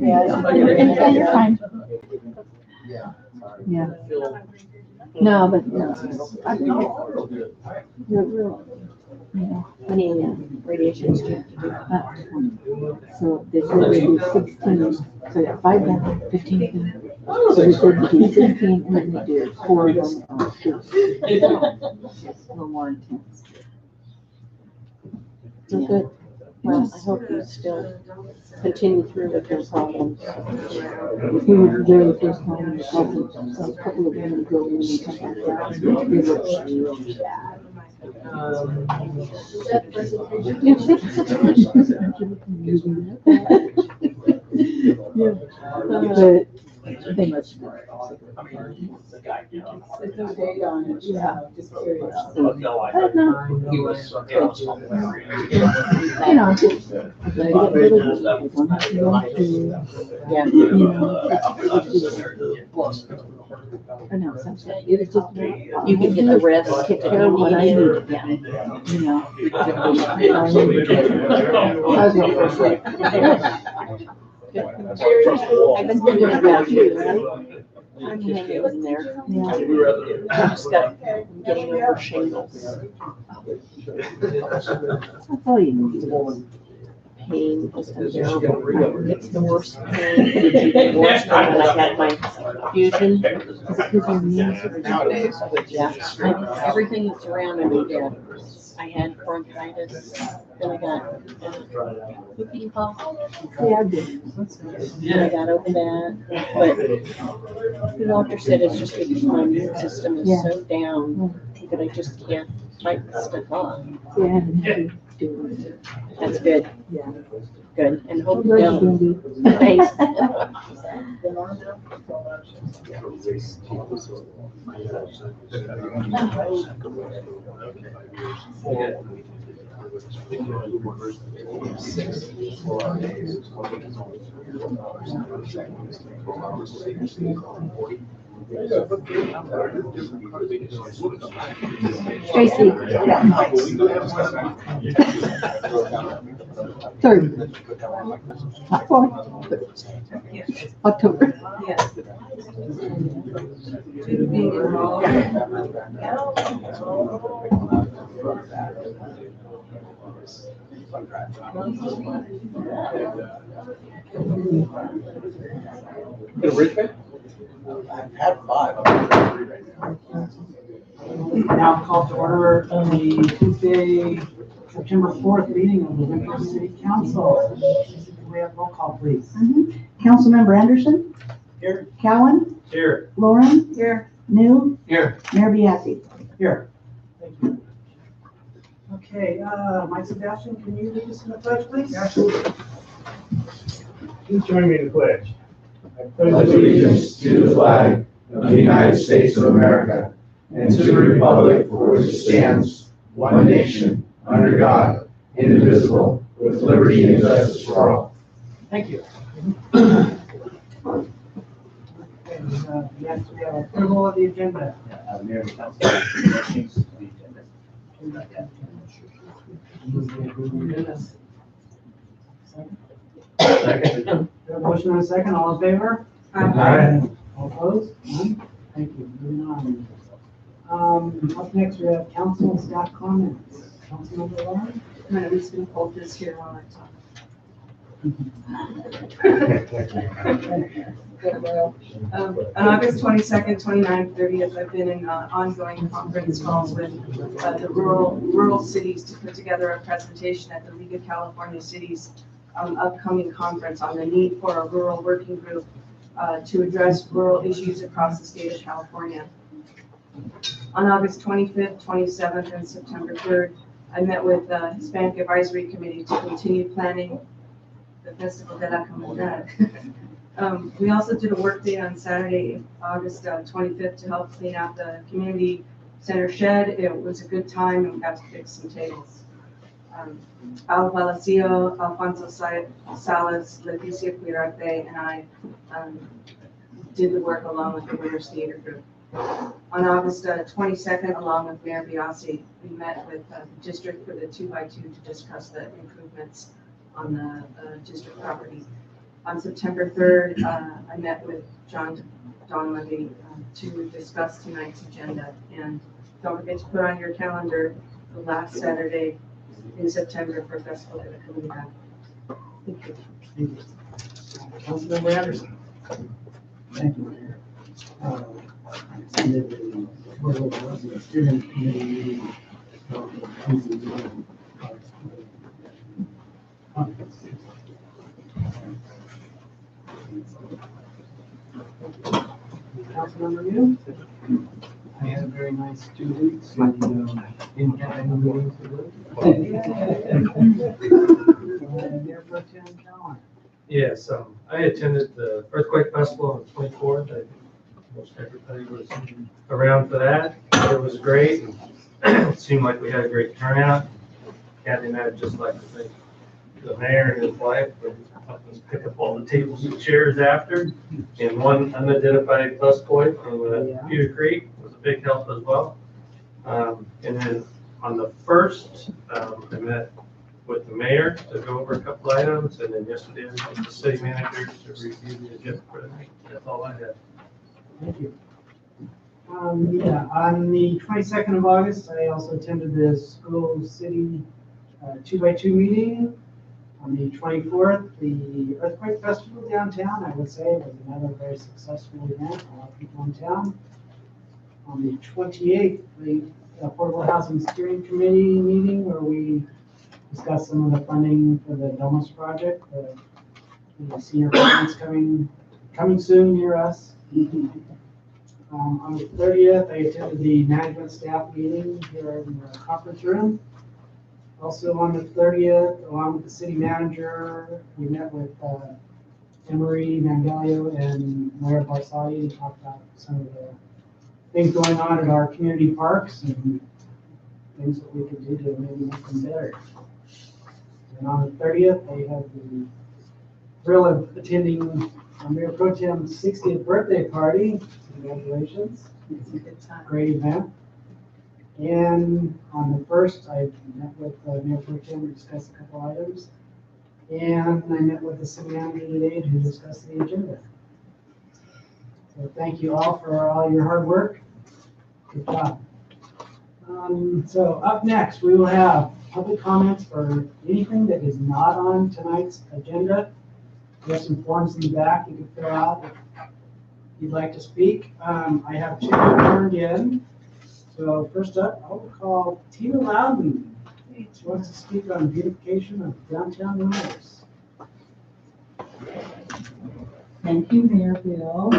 Yeah, you're fine. Yeah. No, but no. I think you're real. Yeah. How many radiations do you have to do? About 20. So they said we do 16. So yeah, 5 down, 15 down. So we said we do 16 and then we do 4 of them on two. It's a little more intense. Oh, good. Well, I hope you still continue through with your problems. We were there the first time, a couple of women go in and come back out. They were huge. Yeah. But they must be. There's no date on it, yeah, just curious. But no, He was. you know, they get little, one has to go through, Yeah. you know, I know, sometimes it's just. You can get the rest, Take care of what I need, Yeah. you know. How's your first week? I've been thinking about you, right? I'm hanging in there. Yeah. I just got, I'm getting over shingles. That's all you need. Pain is unbearable. It's the worst pain. The worst time when I had my fusion. Is it because your knees are Nowadays. Yeah, everything that's around me did. I had bronchitis, then I got whooping cough, Yeah, I do. then I got over that. But the doctor said it's just because my immune system is so down that I just can't fight stuff off. Yeah, I haven't had to do it. That's good, Yeah. good, and hope I'm you glad don't. you do. Thanks. Tracy. Third. Not fourth, but October. I've had 5. Now call to order the Tuesday, September 4th meeting of the Winter City Council. Can we have roll call, please? Councilmember Anderson. Here. Cowan. Here. Lauren. Here. New. Here. Mayor Bianchi. Here. Thank you. Okay, Mike Sebastian, can you lead us in the pledge, please? Absolutely. Please join me in the pledge. Pledge allegiance to the flag of the United States of America and to the republic for which it stands, one nation, under God, indivisible, with liberty and justice for all. Thank you. And, yes, we have approval of the agenda. Mayor and Council, changes to the agenda. Second. We have a motion and a second, all in favor? Aye. All opposed? None? Thank you. Moving on. Up next, we have council and staff comments. Councilmember Lauren? I'm just gonna hold this here while I talk. On August 22nd, 29th, 30th, I've been in ongoing conference calls with the rural cities to put together a presentation at the League of California Cities upcoming conference on the need for a rural working group to address rural issues across the state of California. On August 25th, 27th, and September 3rd, I met with the Hispanic Advisory Committee to continue planning the Festival de la Comunidad. We also did a work day on Saturday, August 25th, to help clean out the community center shed. It was a good time, and we got to fix some tables. Al Palacio, Alfonso Salas, Leticia Cuirarte, and I did the work along with the Rivers Theater Group. On August 22nd, along with Mayor Biasi, we met with the district for the 2x2 to discuss the improvements on the district property. On September 3rd, I met with Don Lundy to discuss tonight's agenda. And don't forget to put on your calendar the last Saturday in September for Festival de la Comunidad. Thank you. Councilmember Anderson. Thank you, Mayor. Attended the Affordable Housing Steering Committee meeting. Councilmember New? I had a very nice 2 weeks and didn't have any meetings to go Mayor Pro Tem Callen. Yes, I attended the Earthquake Festival on the 24th. I think most everybody was around for that. It was great. It seemed like we had a great turnout. Kathy and I would just like to thank the mayor and his wife for helping us pick up all the tables and chairs after. And one unidentified busboy from Peter Creek was a big help as well. And then on the 1st, I met with the mayor to go over a couple items, and then yesterday with the city manager to review the agenda for the night. That's all I had. Thank you. Yeah, on the 22nd of August, I also attended the school city 2x2 meeting. On the 24th, the Earthquake Festival downtown, I would say, was another very successful event. A lot of people in town. On the 28th, the Affordable Housing Steering Committee meeting where we discussed some of the funding for the Domus project. The senior apartments coming soon near us. On the 30th, I attended the management staff meeting here in the conference room. Also on the 30th, along with the city manager, we met with Emery Mangalio and Mayor Barsali to talk about some of the things going on at our community parks and things that we could do to maybe make them better. And on the 30th, I had the thrill of attending Mayor Pro Tem's 60th birthday party. Congratulations. It's a good time. Great event. And on the 1st, I met with Mayor Pro Tem to discuss a couple items. And I met with the city manager today to discuss the agenda. So thank you all for all your hard work. Good job. So up next, we will have public comments for anything that is not on tonight's agenda. We have some forms in the back you can fill out if you'd like to speak. I have 2 turned in. So first up, I will call Tina Loudon. She wants to speak on beautification of downtown Montrose. Thank you, Mayor Bill,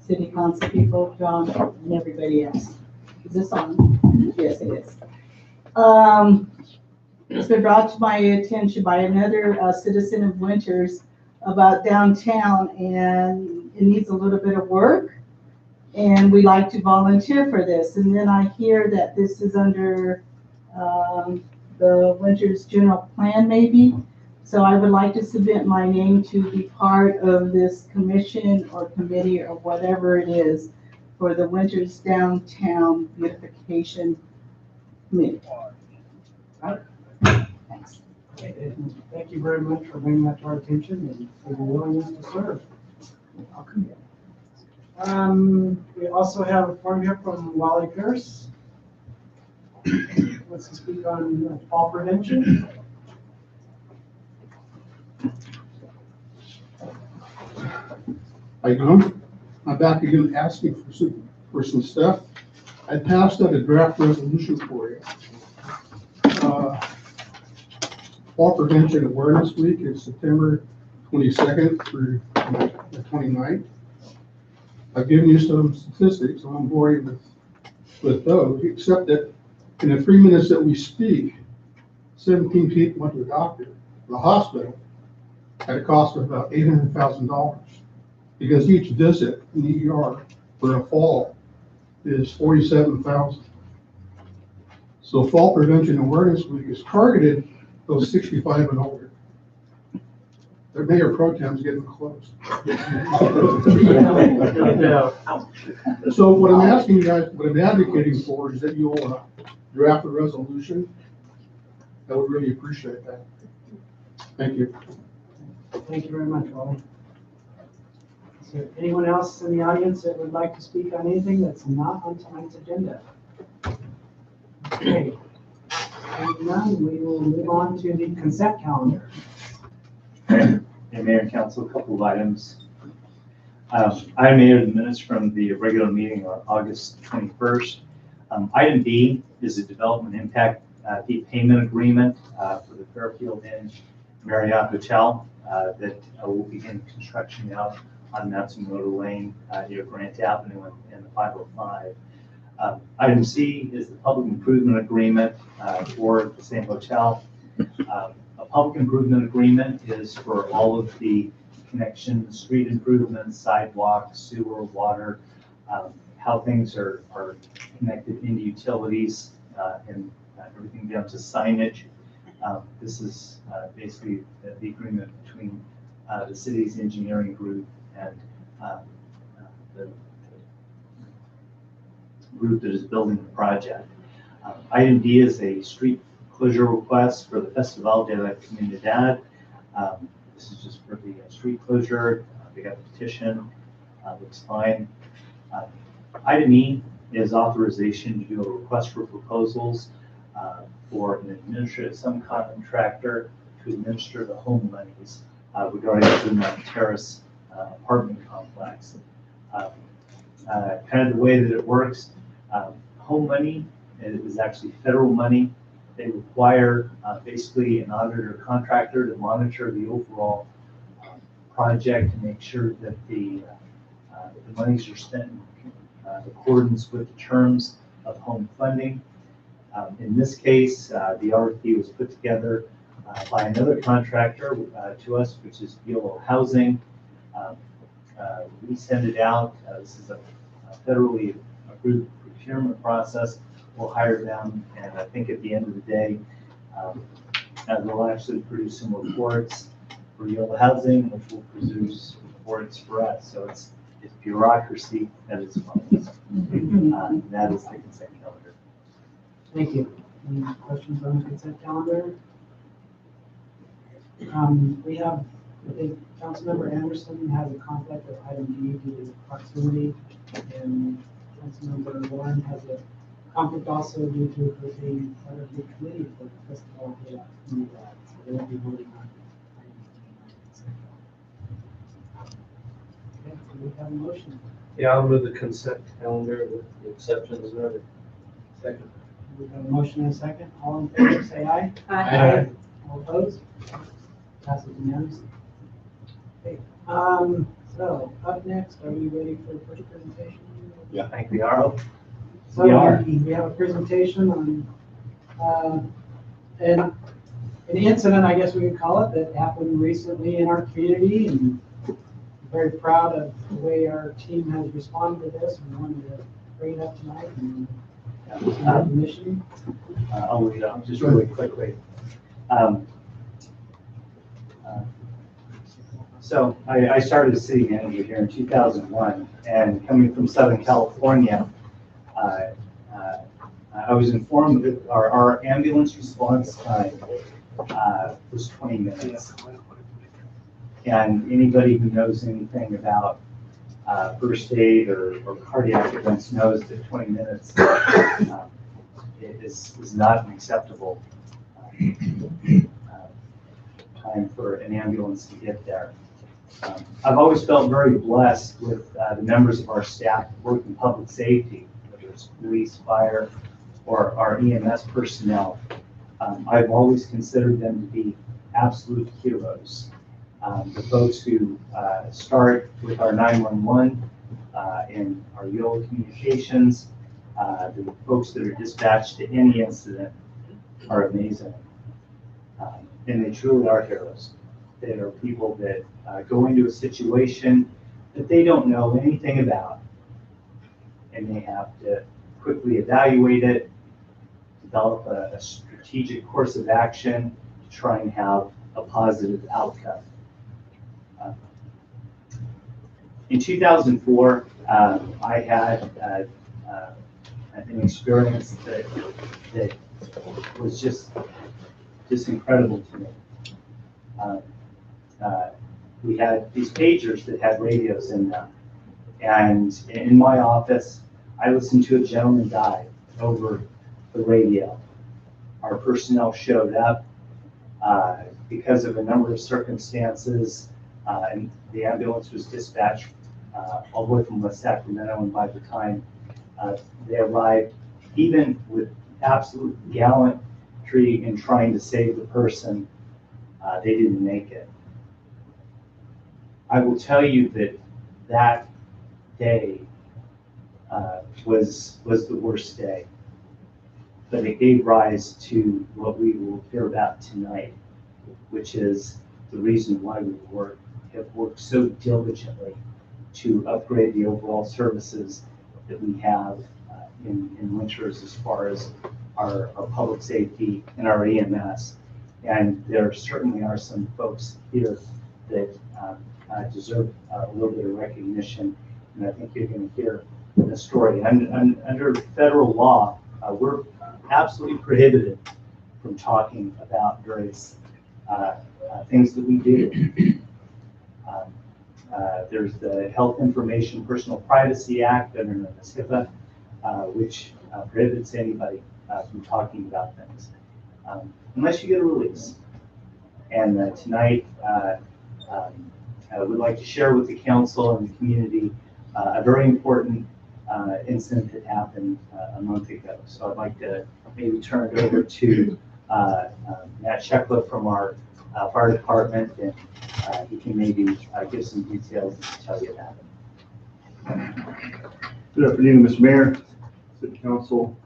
City Council people, John, and everybody else. Is this on? Yes, it is. It's been brought to my attention by another citizen of Winters about downtown, and it needs a little bit of work, and we like to volunteer for this. And then I hear that this is under the Winters general plan, maybe. So I would like to submit my name to be part of this commission or committee or whatever it is for the Winters Downtown Beautification Committee. Thanks. Okay, thank you very much for bringing that to our attention and for your willingness to serve. We also have a form here from Wally Pierce. Wants to speak on fall prevention. How you doing? I'm back again asking for some stuff. I passed out a draft resolution for you. Fall Prevention Awareness Week is September 22nd through the 29th. I've given you some statistics, so I'm boring with those, except that in the 3 minutes that we speak, 17 people went to the doctor, the hospital, at a cost of about $800,000. Because each visit in the ER for a fall is $47,000. So Fall Prevention Awareness Week is targeted those 65 and older. Their Mayor Pro Tem's getting close. So what I'm asking you guys, what I'm advocating for is that you'll draft a resolution. I would really appreciate that. Thank you. Thank you very much, Wally. Is there anyone else in the audience that would like to speak on anything that's not on tonight's agenda? Okay. Seeing none, we will move on to the consent calendar. And Mayor and Council, a couple of items. Item A are the minutes from the regular meeting on August 21st. Item B is a development impact fee payment agreement for the Fairfield Inn Marriott Hotel that will begin construction out on Matsumoto Lane near Grant Avenue and the 505. Item C is the public improvement agreement for the same hotel. A public improvement agreement is for all of the connections, street improvements, sidewalks, sewer, water, how things are connected into utilities, and everything down to signage. This is basically the agreement between the city's engineering group and the group that is building the project. Item D is a street closure request for the Festival de la Comunidad. This is just for the street closure. They got a petition, looks fine. Item E is authorization to do a request for proposals for an administrative subcontractor to administer the home monies regarding the Mount Terrace apartment complex. Kind of the way that it works, home money is actually federal money. They require basically an auditor contractor to monitor the overall project to make sure that the monies are spent in accordance with the terms of home funding. In this case, the RFP was put together by another contractor to us, which is Yellow Housing. We send it out. This is a federally approved procurement process. We'll hire them, and I think at the end of the day, they'll actually produce some reports for Yellow Housing, which will produce reports for us. So it's bureaucracy that is fun. That is the consent calendar. Thank you. Any questions on the consent calendar? We have, I think, Councilmember Anderson has a conflict with item D due to proximity, and Councilmember Warren has a conflict also due to her being part of the committee for the Festival de la Comunidad. So they will be voting on item D. Okay, so we have a motion. Yeah, I'll move the consent calendar with the exceptions noted. Second. We have a motion and a second. All in favor, say aye. Aye. All opposed? Passes unanimously. Okay, so up next, are we ready for the first presentation? Yeah, I think we are. So We are. we have a presentation on an incident, I guess we could call it, that happened recently in our community, and I'm very proud of the way our team has responded to this, and wanted to bring it up tonight and have some recognition. I'll read it just really quickly. So I started as city manager here in 2001, and coming from Southern California, I was informed that our ambulance response time was 20 minutes. And anybody who knows anything about first aid or cardiac events knows that 20 minutes is not an acceptable time for an ambulance to get there. I've always felt very blessed with the members of our staff that work in public safety, whether it's police, fire, or our EMS personnel. I've always considered them to be absolute heroes. The folks who start with our 911 and our YOLO communications, the folks that are dispatched to any incident are amazing. And they truly are heroes. They are people that go into a situation that they don't know anything about, and they have to quickly evaluate it, develop a strategic course of action to try and have a positive outcome. In 2004, I had an experience that was just incredible to me. we had these pagers that had radios in them. And in my office, I listened to a gentleman die over the radio. Our personnel showed up because of a number of circumstances, and the ambulance was dispatched all the way from West Sacramento, and by the time they arrived, even with absolute gallantry in trying to save the person, they didn't make it. I will tell you that that day was the worst day, but it gave rise to what we will hear about tonight, which is the reason why we have worked so diligently to upgrade the overall services that we have in Winters as far as our public safety and our EMS. And there certainly are some folks here that deserve a little bit of recognition, and I think you're going to hear the story. Under federal law, we're absolutely prohibited from talking about various things that we do. There's the Health Information Personal Privacy Act, better known as HIPAA, which prohibits anybody from talking about things unless you get a release. And tonight, I would like to share with the council and the community a very important incident that happened a month ago. So I'd like to maybe turn it over to Matt Sheckler from our fire department, and he can maybe give some details and tell you about it. Good afternoon, Mr. Mayor, City Council,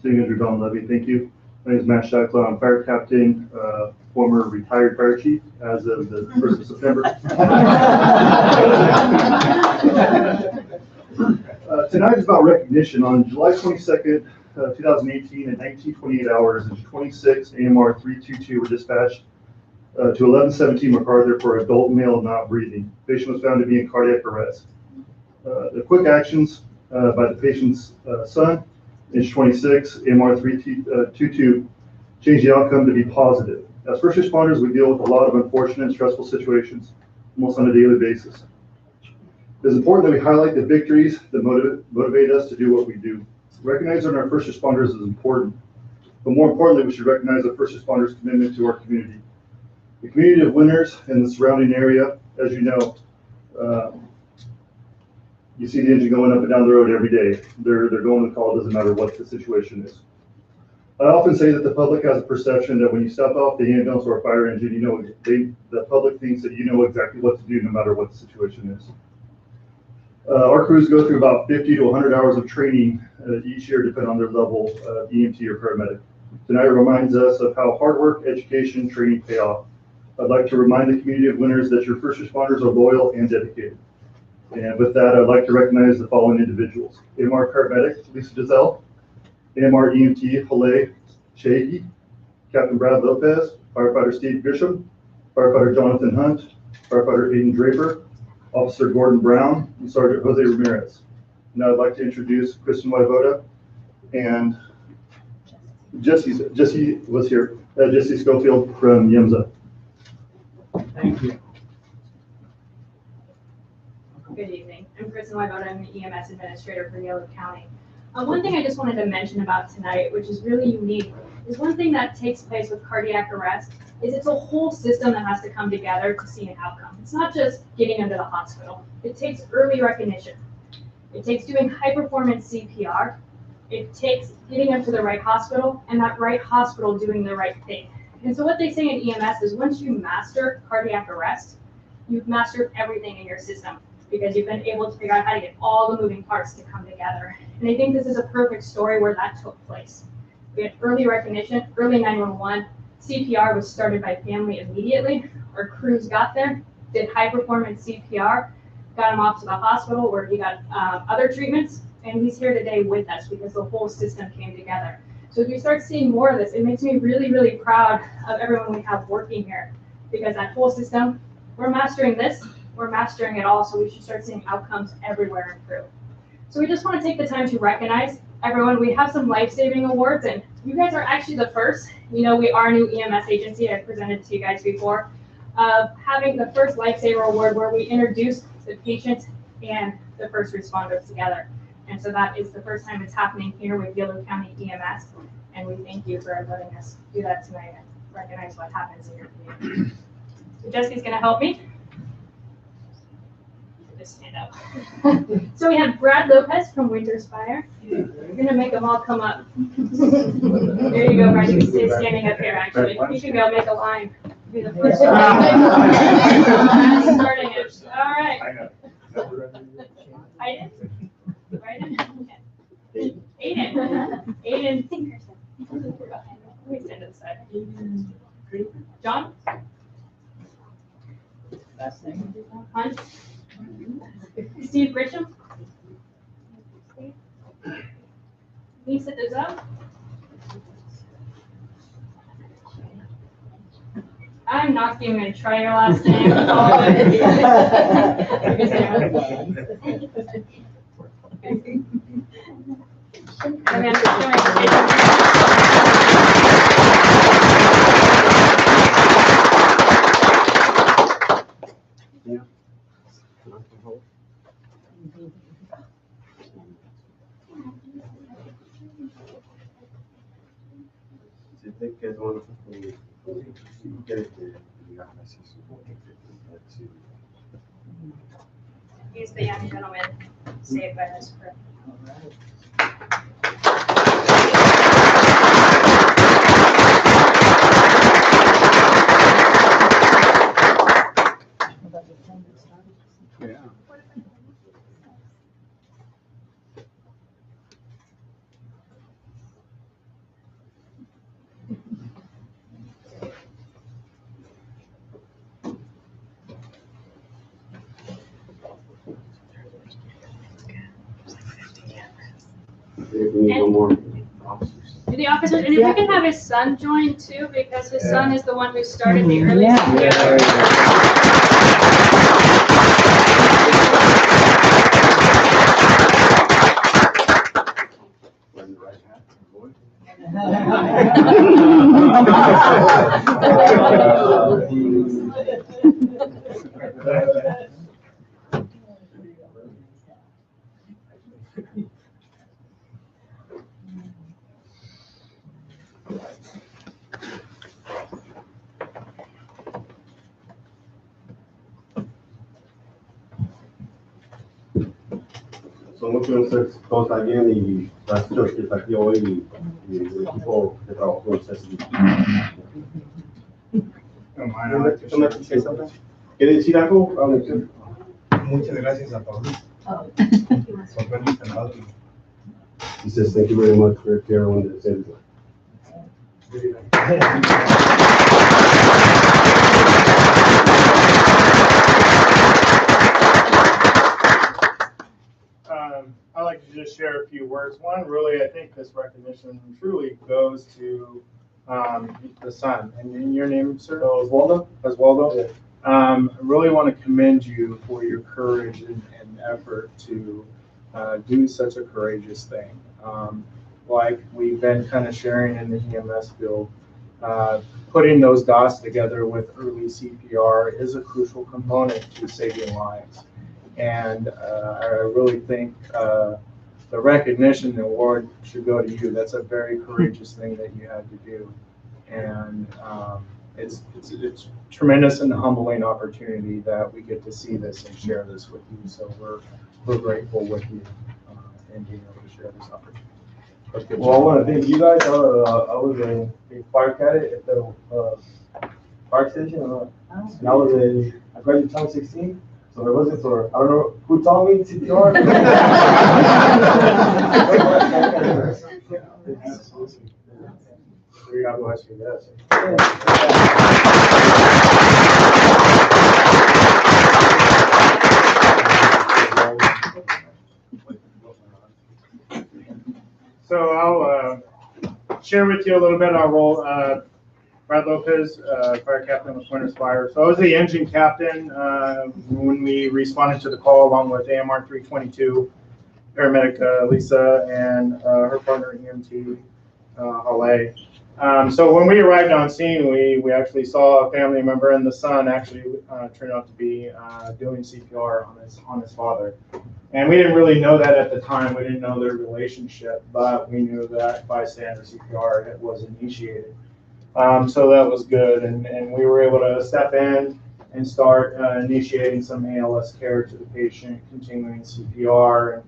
City Manager Don Levy. Thank you. My name is Matt Sheckler. I'm fire captain, former retired fire chief as of the 1st of September. Tonight is about recognition. On July 22nd, 2018, at 19:28 hours, and 26 AMR 322 were dispatched to 1117 MacArthur for adult male not breathing. The patient was found to be in cardiac arrest. The quick actions by the patient's son, age 26, AMR 322, changed the outcome to be positive. As first responders, we deal with a lot of unfortunate and stressful situations almost on a daily basis. It is important that we highlight the victories that motivate us to do what we do. Recognizing our first responders is important, but more importantly, we should recognize the first responders' commitment to our community. The community of Winters and the surrounding area, as you know, you see the engine going up and down the road every day. They're going to call, it doesn't matter what the situation is. I often say that the public has a perception that when you step off the ambulance or a fire engine, the public thinks that you know exactly what to do no matter what the situation is. Our crews go through about 50 to 100 hours of training each year, depending on their level of EMT or paramedic. Tonight reminds us of how hard work, education, and training pay off. I'd like to remind the community of Winters that your first responders are loyal and dedicated. And with that, I'd like to recognize the following individuals: AMR paramedic Lisa Giselle, AMR EMT Haleh Shahi, Captain Brad Lopez, firefighter Steve Grisham, firefighter Jonathan Hunt, firefighter Aiden Draper, Officer Gordon Brown, and Sergeant Jose Ramirez. Now I'd like to introduce Kristen Waivoda and Jesse was here, Jesse Schofield from YEMSA. Thank you. Good evening. I'm Kristen Waivoda. I'm the EMS administrator for Yolo County. One thing I just wanted to mention about tonight, which is really unique, is one thing that takes place with cardiac arrest is it's a whole system that has to come together to see an outcome. It's not just getting them to the hospital. It takes early recognition. It takes doing high performance CPR. It takes getting them to the right hospital, and that right hospital doing the right thing. And so what they say in EMS is once you master cardiac arrest, you've mastered everything in your system, because you've been able to figure out how to get all the moving parts to come together. And I think this is a perfect story where that took place. We had early recognition, early 911. CPR was started by family immediately. Our crews got there, did high performance CPR, got him off to the hospital where he got other treatments, and he's here today with us because the whole system came together. So if you start seeing more of this, it makes me really, really proud of everyone we have working here, because that whole system, we're mastering this, we're mastering it all, so we should start seeing outcomes everywhere improve. So we just want to take the time to recognize everyone. We have some life-saving awards, and you guys are actually the first. You know, we are a new EMS agency. I've presented to you guys before. of having the first Lifesaver Award where we introduce the patients and the first responders together. And so that is the first time it's happening here with Yolo County EMS. And we thank you for letting us do that tonight and recognize what happens in your community. So Jesse's gonna help me. Just stand up. So we have Brad Lopez from Winterspire. You're gonna make them all come up. There you go, Brad. You can stay standing up here, actually. You can go make a line. Be the first one. Starting it. All right. Aiden? Right? Aiden. Aiden. Let me stand to the side. John? Last name? Hunt? Steve Grisham? Lisa Dizelle? I'm not even going to try your last name. Que es bueno He's the young gentleman saved by this crew. Yeah. Do the officers, and if we can have his son join too, because his son is the one who started the early Son muchos todos alguien y las que está aquí hoy y el equipo de trabajo con ustedes. ¿Quiere decir algo? Muchas gracias a todos. Por vernos cenado. He says, thank you very much for everyone that said that. I'd like to just share a few words. One, really, I think this recognition truly goes to the son. And your name, sir? Oswaldo. Oswaldo. Yeah. I really want to commend you for your courage and effort to do such a courageous thing. Like we've been kind of sharing in the EMS field, putting those dots together with early CPR is a crucial component to saving lives. And I really think the recognition and award should go to you. That's a very courageous thing that you had to do. And it's tremendous and humbling opportunity that we get to see this and share this with you. So we're grateful with you and being able to share this opportunity. Well, I want to thank you guys. I was a fire cadet at the fire station. And I graduated 2016. So it wasn't for, I don't know who taught me CPR. God bless you, yes. So I'll share with you a little bit of our role. Brad Lopez, fire captain with Winterspire. So I was the engine captain when we responded to the call along with AMR 322, paramedic Lisa and her partner EMT, Hale. So when we arrived on scene, we actually saw a family member, and the son actually turned out to be doing CPR on his father. And we didn't really know that at the time. We didn't know their relationship, but we knew that bystander CPR was initiated. So that was good, and we were able to step in and start initiating some ALS care to the patient, continuing CPR,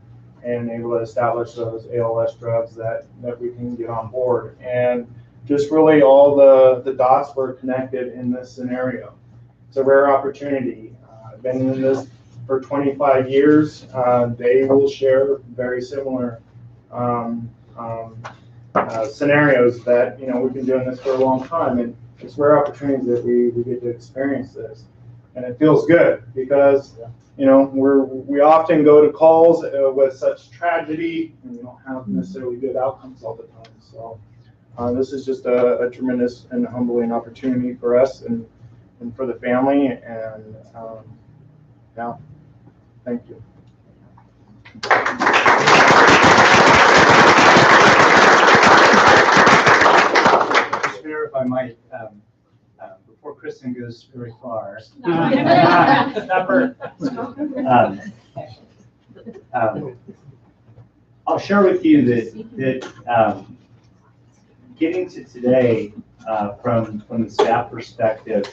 and able to establish those ALS drugs that we can get on board. And just really all the dots were connected in this scenario. It's a rare opportunity. I've been in this for 25 years. They will share very similar scenarios that, we've been doing this for a long time, and it's rare opportunities that we get to experience this. And it feels good because, we often go to calls with such tragedy, and we don't have necessarily good outcomes all the time. So this is just a tremendous and humbling opportunity for us and for the family. And yeah, thank you. If I might, before Kristen goes very far, I'll share with you that getting to today from the staff perspective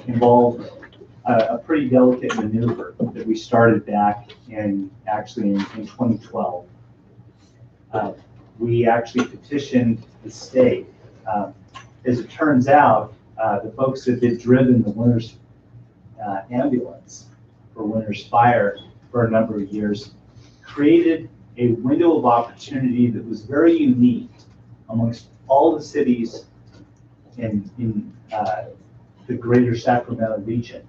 involved a pretty delicate maneuver that we started back in 2012. We actually petitioned the state. As it turns out, the folks that had driven the Winters ambulance for Winters Fire for a number of years created a window of opportunity that was very unique amongst all the cities in the greater Sacramento region.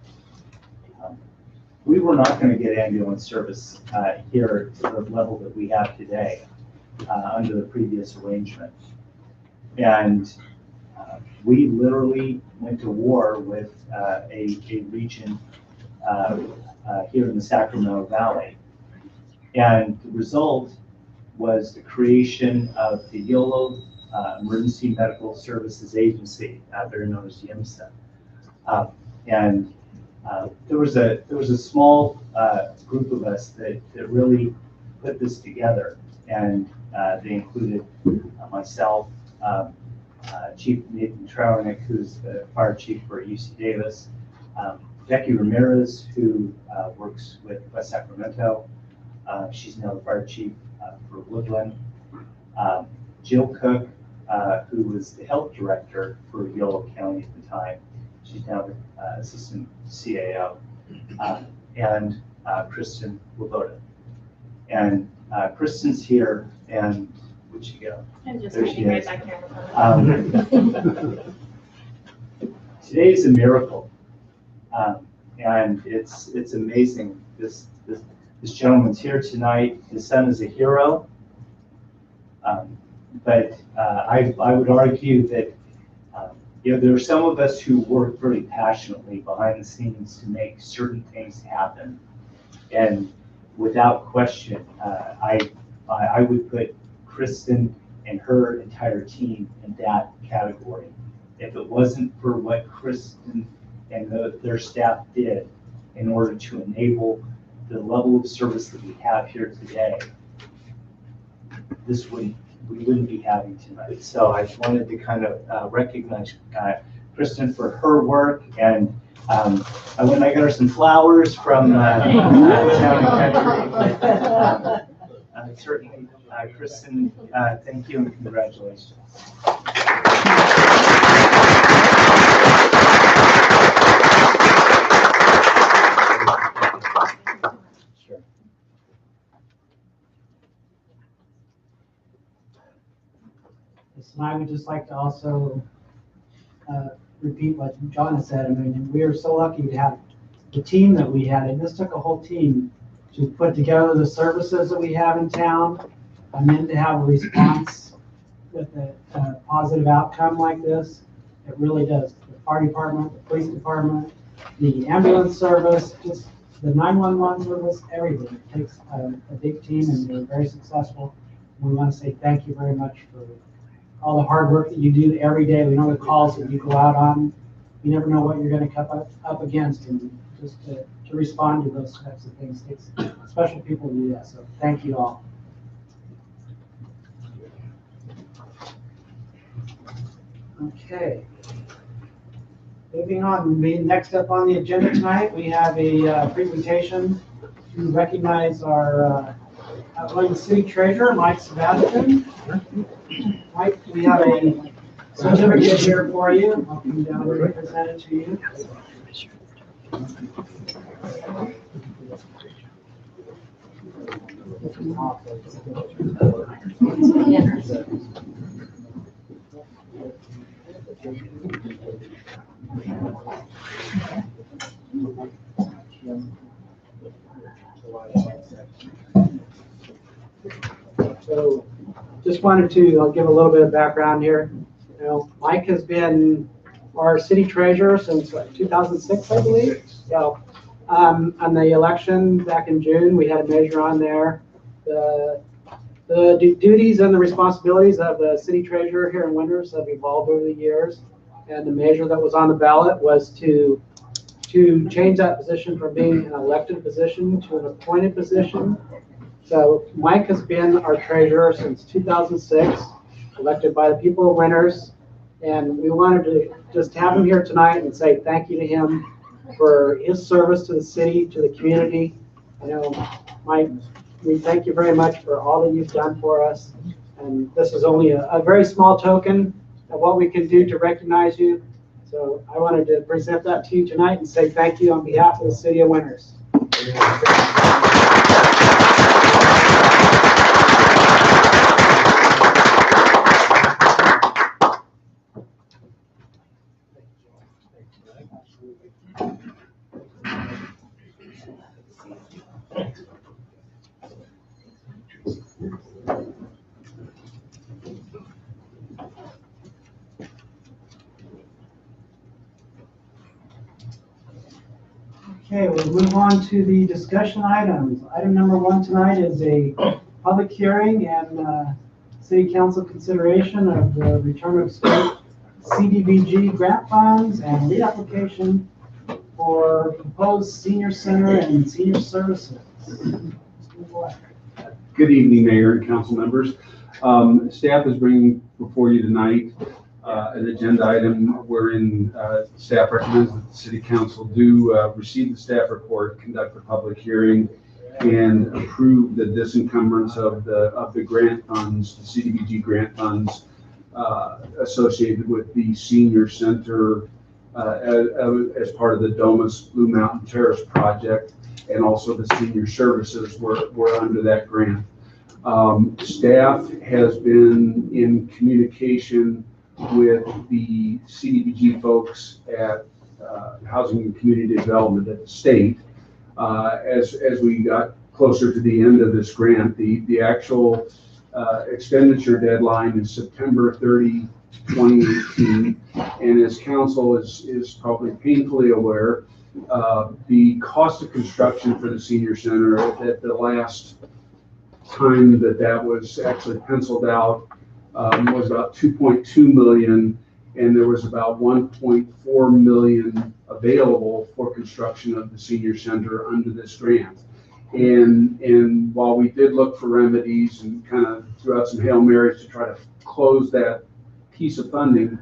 We were not going to get ambulance service here to the level that we have today under the previous arrangement. And we literally went to war with a region here in the Sacramento Valley. And the result was the creation of the YOLO Emergency Medical Services Agency, better known as YMSA. And there was a small group of us that really put this together, and they included myself, Chief Nathan Trowernick, who's the fire chief for UC Davis, Jackie Ramirez, who works with West Sacramento. She's now the fire chief for Woodland. Jill Cook, who was the health director for Yolo County at the time. She's now the assistant CAO. And Kristen Woboda. And Kristen's here, and where'd she go? I'm just There she right is. back here. Today is a miracle, and it's amazing. This gentleman's here tonight. His son is a hero, but I would argue that there are some of us who work very passionately behind the scenes to make certain things happen, and without question, I would put Kristen and her entire team in that category. If it wasn't for what Kristen and their staff did in order to enable the level of service that we have here today, we wouldn't be having tonight. So I just wanted to kind of recognize Kristen for her work, and I went and I got her some flowers from Town and Country. Certainly, Kristen, thank you and congratulations. Sure. And I would just like to also repeat what John has said. I mean, we are so lucky to have the team that we had. And this took a whole team to put together the services that we have in town, and then to have a response with a positive outcome like this. It really does. The fire department, the police department, the ambulance service, just the 911 service, everything. It takes a big team, and we're very successful. We want to say thank you very much for all the hard work that you do every day. We know the calls that you go out on. You never know what you're going to come up against, and just to respond to those types of things takes special people to do that. So thank you all. Okay. Moving on, next up on the agenda tonight, we have a presentation to recognize our outgoing city treasurer, Mike Sebastian. Mike, we have a certificate here for you. I'll come down and present it to you. So just wanted to give a little bit of background here. You know, Mike has been our city treasurer since 2006, I believe. So on the election back in June, we had a measure on there. The duties and the responsibilities of the city treasurer here in Winters have evolved over the years. And the measure that was on the ballot was to change that position from being an elected position to an appointed position. So Mike has been our treasurer since 2006, elected by the people of Winters. And we wanted to just have him here tonight and say thank you to him for his service to the city, to the community. I know, Mike, we thank you very much for all that you've done for us. And this is only a very small token of what we can do to recognize you. So I wanted to present that to you tonight and say thank you on behalf of the city of Winters. Okay, we'll move on to the discussion items. Item number 1 tonight is a public hearing and city council consideration of the return of state CDBG grant funds and reapplication for proposed senior center and senior services. Good evening, Mayor and council members. Staff is bringing before you tonight an agenda item wherein staff recommends that the city council do receive the staff report, conduct a public hearing, and approve the disencumbrance of the grant funds, the CDBG grant funds associated with the senior center as part of the Domus Blue Mountain Terrace project, and also the senior services were under that grant. Staff has been in communication with the CDBG folks at Housing and Community Development at the state. As we got closer to the end of this grant, the actual expenditure deadline is September 30, 2018. And as council is probably painfully aware, the cost of construction for the senior center at the last time that was actually penciled out was about 2.2 million, and there was about 1.4 million available for construction of the senior center under this grant. And while we did look for remedies and kind of threw out some Hail Marys to try to close that piece of funding,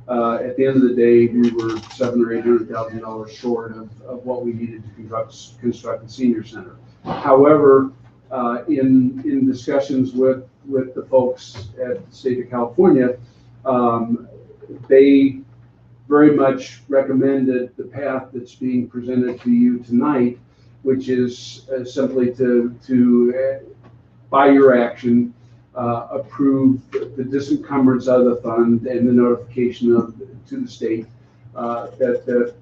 at the end of the day, we were $700,000 or $800,000 short of what we needed to construct the senior center. However, in discussions with the folks at the state of California, they very much recommended the path that's being presented to you tonight, which is simply to by your action, approve the disencumbrance of the fund and the notification to the state that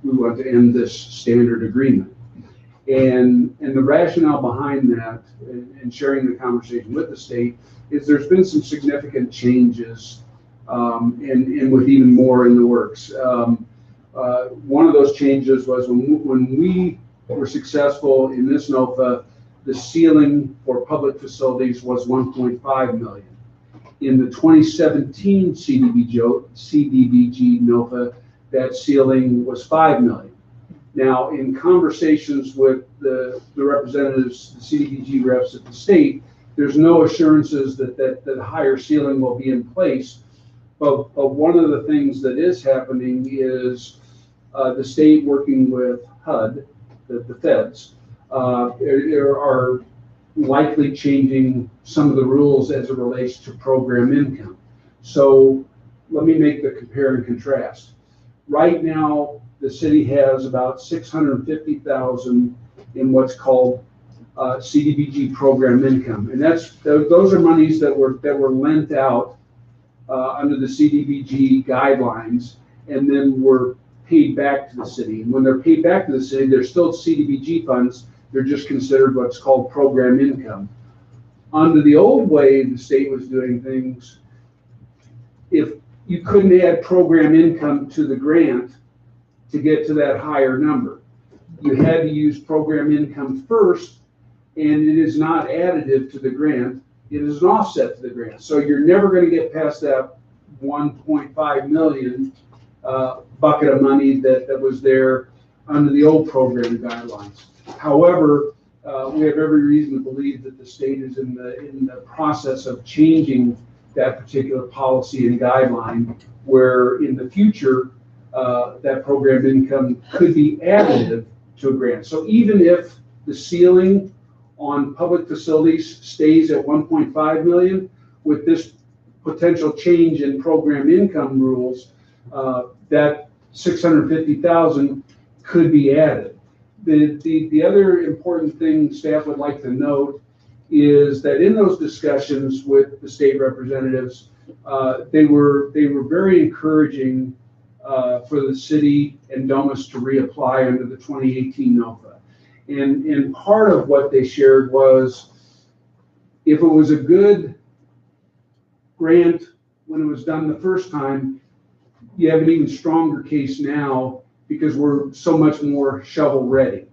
we want to end this standard agreement. And the rationale behind that, and sharing the conversation with the state, is there's been some significant changes, and with even more in the works. One of those changes was when we were successful in this NOFA, the ceiling for public facilities was 1.5 million. in the 2017 CDBG NOFA, that ceiling was 5 million. Now, in conversations with the representatives, the CDBG reps at the state, there's no assurances that the higher ceiling will be in place. But one of the things that is happening is the state working with HUD, the feds, are likely changing some of the rules as it relates to program income. So let me make the compare and contrast. Right now, the city has about 650,000 in what's called CDBG program income, and those are monies that were lent out under the CDBG guidelines, and then were paid back to the city. And when they're paid back to the city, they're still CDBG funds. They're just considered what's called program income. Under the old way the state was doing things, if you couldn't add program income to the grant to get to that higher number, you had to use program income first, and it is not additive to the grant. It is an offset to the grant. So you're never going to get past that 1.5 million bucket of money that was there under the old program guidelines. However, we have every reason to believe that the state is in the process of changing that particular policy and guideline, where in the future that program income could be additive to a grant. So even if the ceiling on public facilities stays at 1.5 million, with this potential change in program income rules, that 650,000 could be added. The other important thing staff would like to note is that in those discussions with the state representatives, they were very encouraging for the city and Domus to reapply under the 2018 NOFA. And part of what they shared was, if it was a good grant when it was done the first time, you have an even stronger case now because we're so much more shovel ready.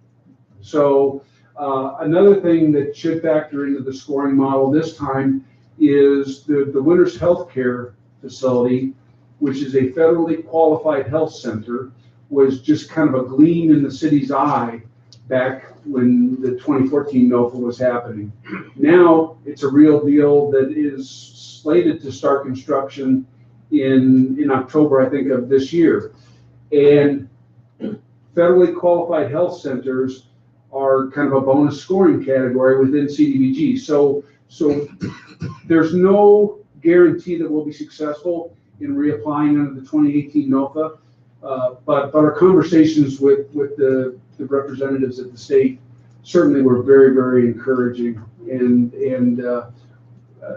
So another thing that should factor into the scoring model this time is the Winters Healthcare Facility, which is a federally qualified health center, was just kind of a gleam in the city's eye back when the 2014 NOFA was happening. Now it's a real deal that is slated to start construction in October, I think, of this year. And federally qualified health centers are kind of a bonus scoring category within CDBG. So there's no guarantee that we'll be successful in reapplying under the 2018 NOFA, but our conversations with the representatives at the state certainly were very, very encouraging, and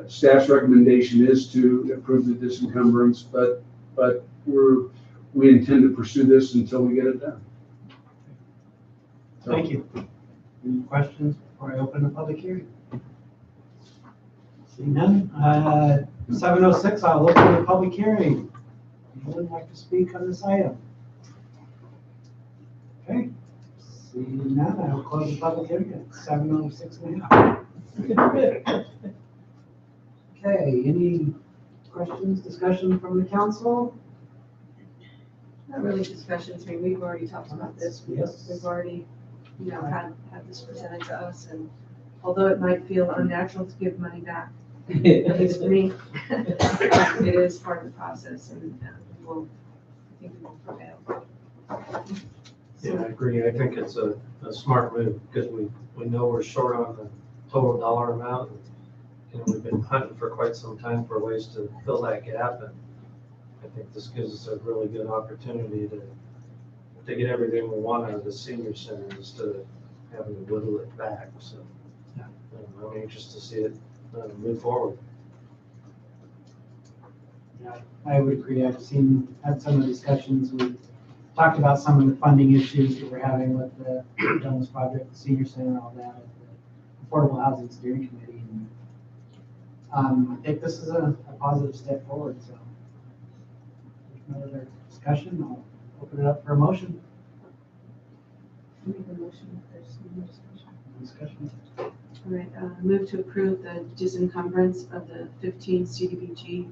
staff's recommendation is to approve the disencumbrance, but we intend to pursue this until we get it done. Thank you. Any questions before I open the public hearing? Seeing none, 7:06, I'll open the public hearing. Anyone like to speak on this item? Okay, seeing none, I will close the public hearing at 7:06 now. Okay, any questions, discussion from the council? Not really discussions. I mean, we've already talked about this. Yes. We've already, had this presented to us, and although it might feel unnatural to give money back, at least for me, it is part of the process, and I think we will prevail. Yeah, I agree. I think it's a smart move because we know we're short on the total dollar amount. We've been hunting for quite some time for ways to fill that gap, and I think this gives us a really good opportunity to get everything we want out of the senior center instead of having to whittle it back. So I'm anxious to see it move forward. Yeah, I would agree. I've had some of the discussions. We talked about some of the funding issues that we're having with the Domus project, the senior center, all that, at the Affordable Housing Steering Committee. And, I think this is a positive step forward. So, if there's no other discussion, I'll open it up for a motion. Make a motion if there's no discussion. Discussion. All right, move to approve the disencumbrance of the 15 CDBG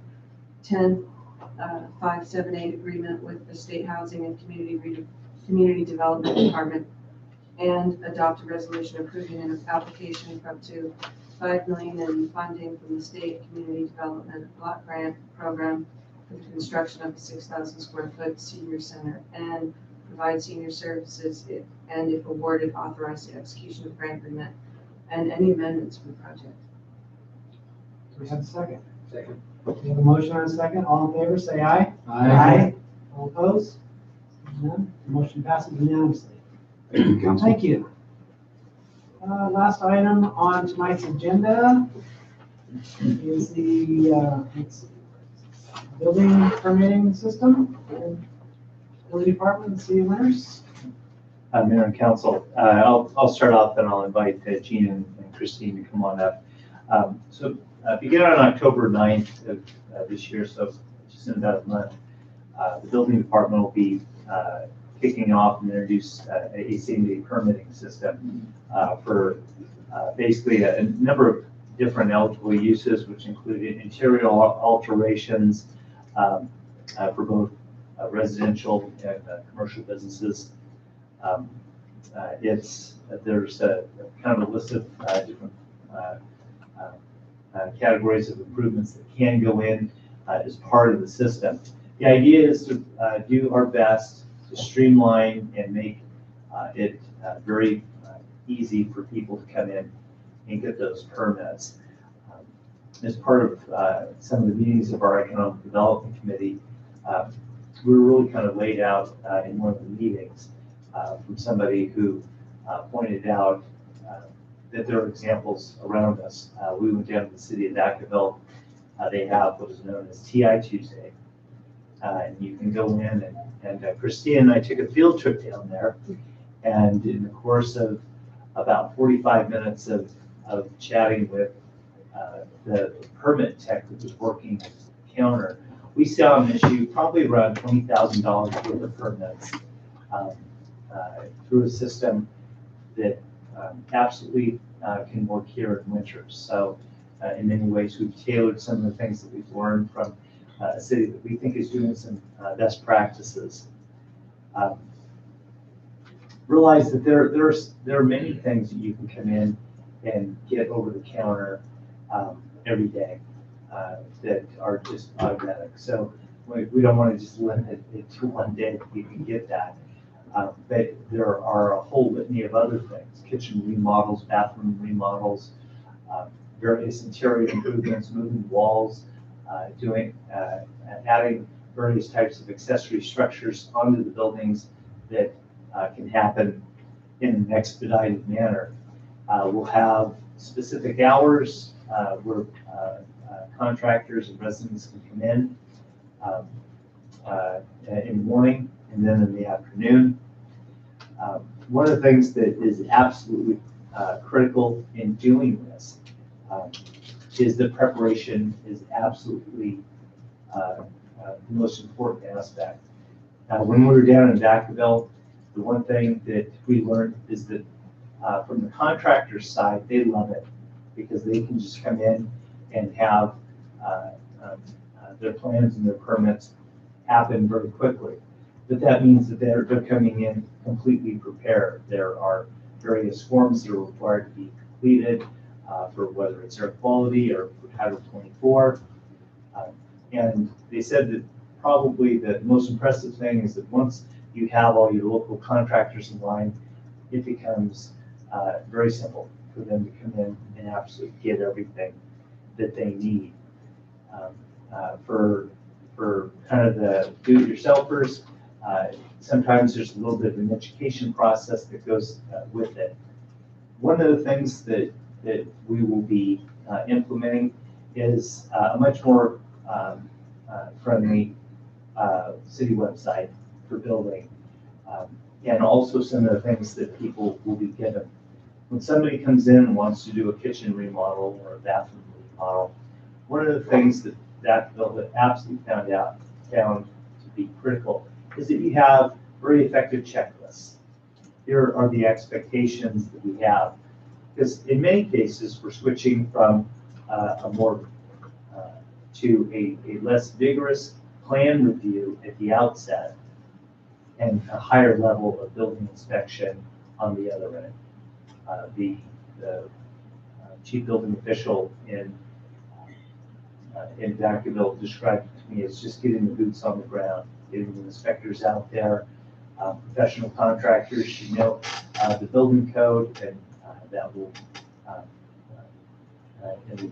10-578 agreement with the State Housing and Community Development Department, and adopt a resolution approving an application for up to $5 million in funding from the State Community Development Block Grant Program for the construction of a 6,000 square foot senior center, and provide senior services and if awarded, authorize the execution of grant agreement and any amendments for the project. Do we have a second? Second. We have a motion and a second. All in favor, say aye. Aye. All opposed? None. The motion passes unanimously. Thank you, Council. Thank you. Last item on tonight's agenda is the building permitting system. Building Department, City of Winters. Mayor and Council, I'll start off and I'll invite Jean and Christine to come on up. Beginning on October 9th of this year, so just in about a month, the Building Department will be kicking off and introduce a same-day permitting system for basically a number of different eligible uses, which include interior alterations for both residential and commercial businesses. There's a kind of a list of different categories of improvements that can go in as part of the system. The idea is to do our best to streamline and make it very easy for people to come in and get those permits. As part of some of the meetings of our Economic Development Committee, we were really kind of laid out in one of the meetings from somebody who pointed out that there are examples around us. We went down to the city of Vacaville. They have what is known as TI Tuesday. And you can go in and Christine and I took a field trip down there. And in the course of about 45 minutes of chatting with the permit tech that was working at the counter, we saw an issue probably around $20,000 worth of permits through a system that absolutely can work here in Winters. So in many ways, we've tailored some of the things that we've learned from a city that we think is doing some best practices. Realize that there are many things that you can come in and get over the counter every day that are just automatic. So we don't want to just limit it to one day that you can get that. But there are a whole litany of other things: kitchen remodels, bathroom remodels, various interior improvements, moving walls, adding various types of accessory structures onto the buildings that can happen in an expedited manner. We'll have specific hours where contractors and residents can come in the morning and then in the afternoon. One of the things that is absolutely critical in doing this is that preparation is absolutely the most important aspect. When we were down in Vacaville, the one thing that we learned is that from the contractor's side, they love it because they can just come in and have their plans and their permits happen very quickly. But that means that they're coming in completely prepared. There are various forms that are required to be completed for whether it's air quality or for Title 24. And they said that probably the most impressive thing is that once you have all your local contractors in line, it becomes very simple for them to come in and absolutely get everything that they need. For kind of the do-it-yourselfers, sometimes there's a little bit of an education process that goes with it. One of the things that we will be implementing is a much more friendly city website for building, and also some of the things that people will be given. When somebody comes in and wants to do a kitchen remodel or a bathroom remodel, one of the things that Vacaville absolutely found to be critical is that you have very effective checklists. Here are the expectations that we have. Because in many cases, we're switching from to a less vigorous plan review at the outset and a higher level of building inspection on the other end. The chief building official in Vacaville described it to me as just getting the boots on the ground, getting the inspectors out there. Professional contractors should know the building code, and that will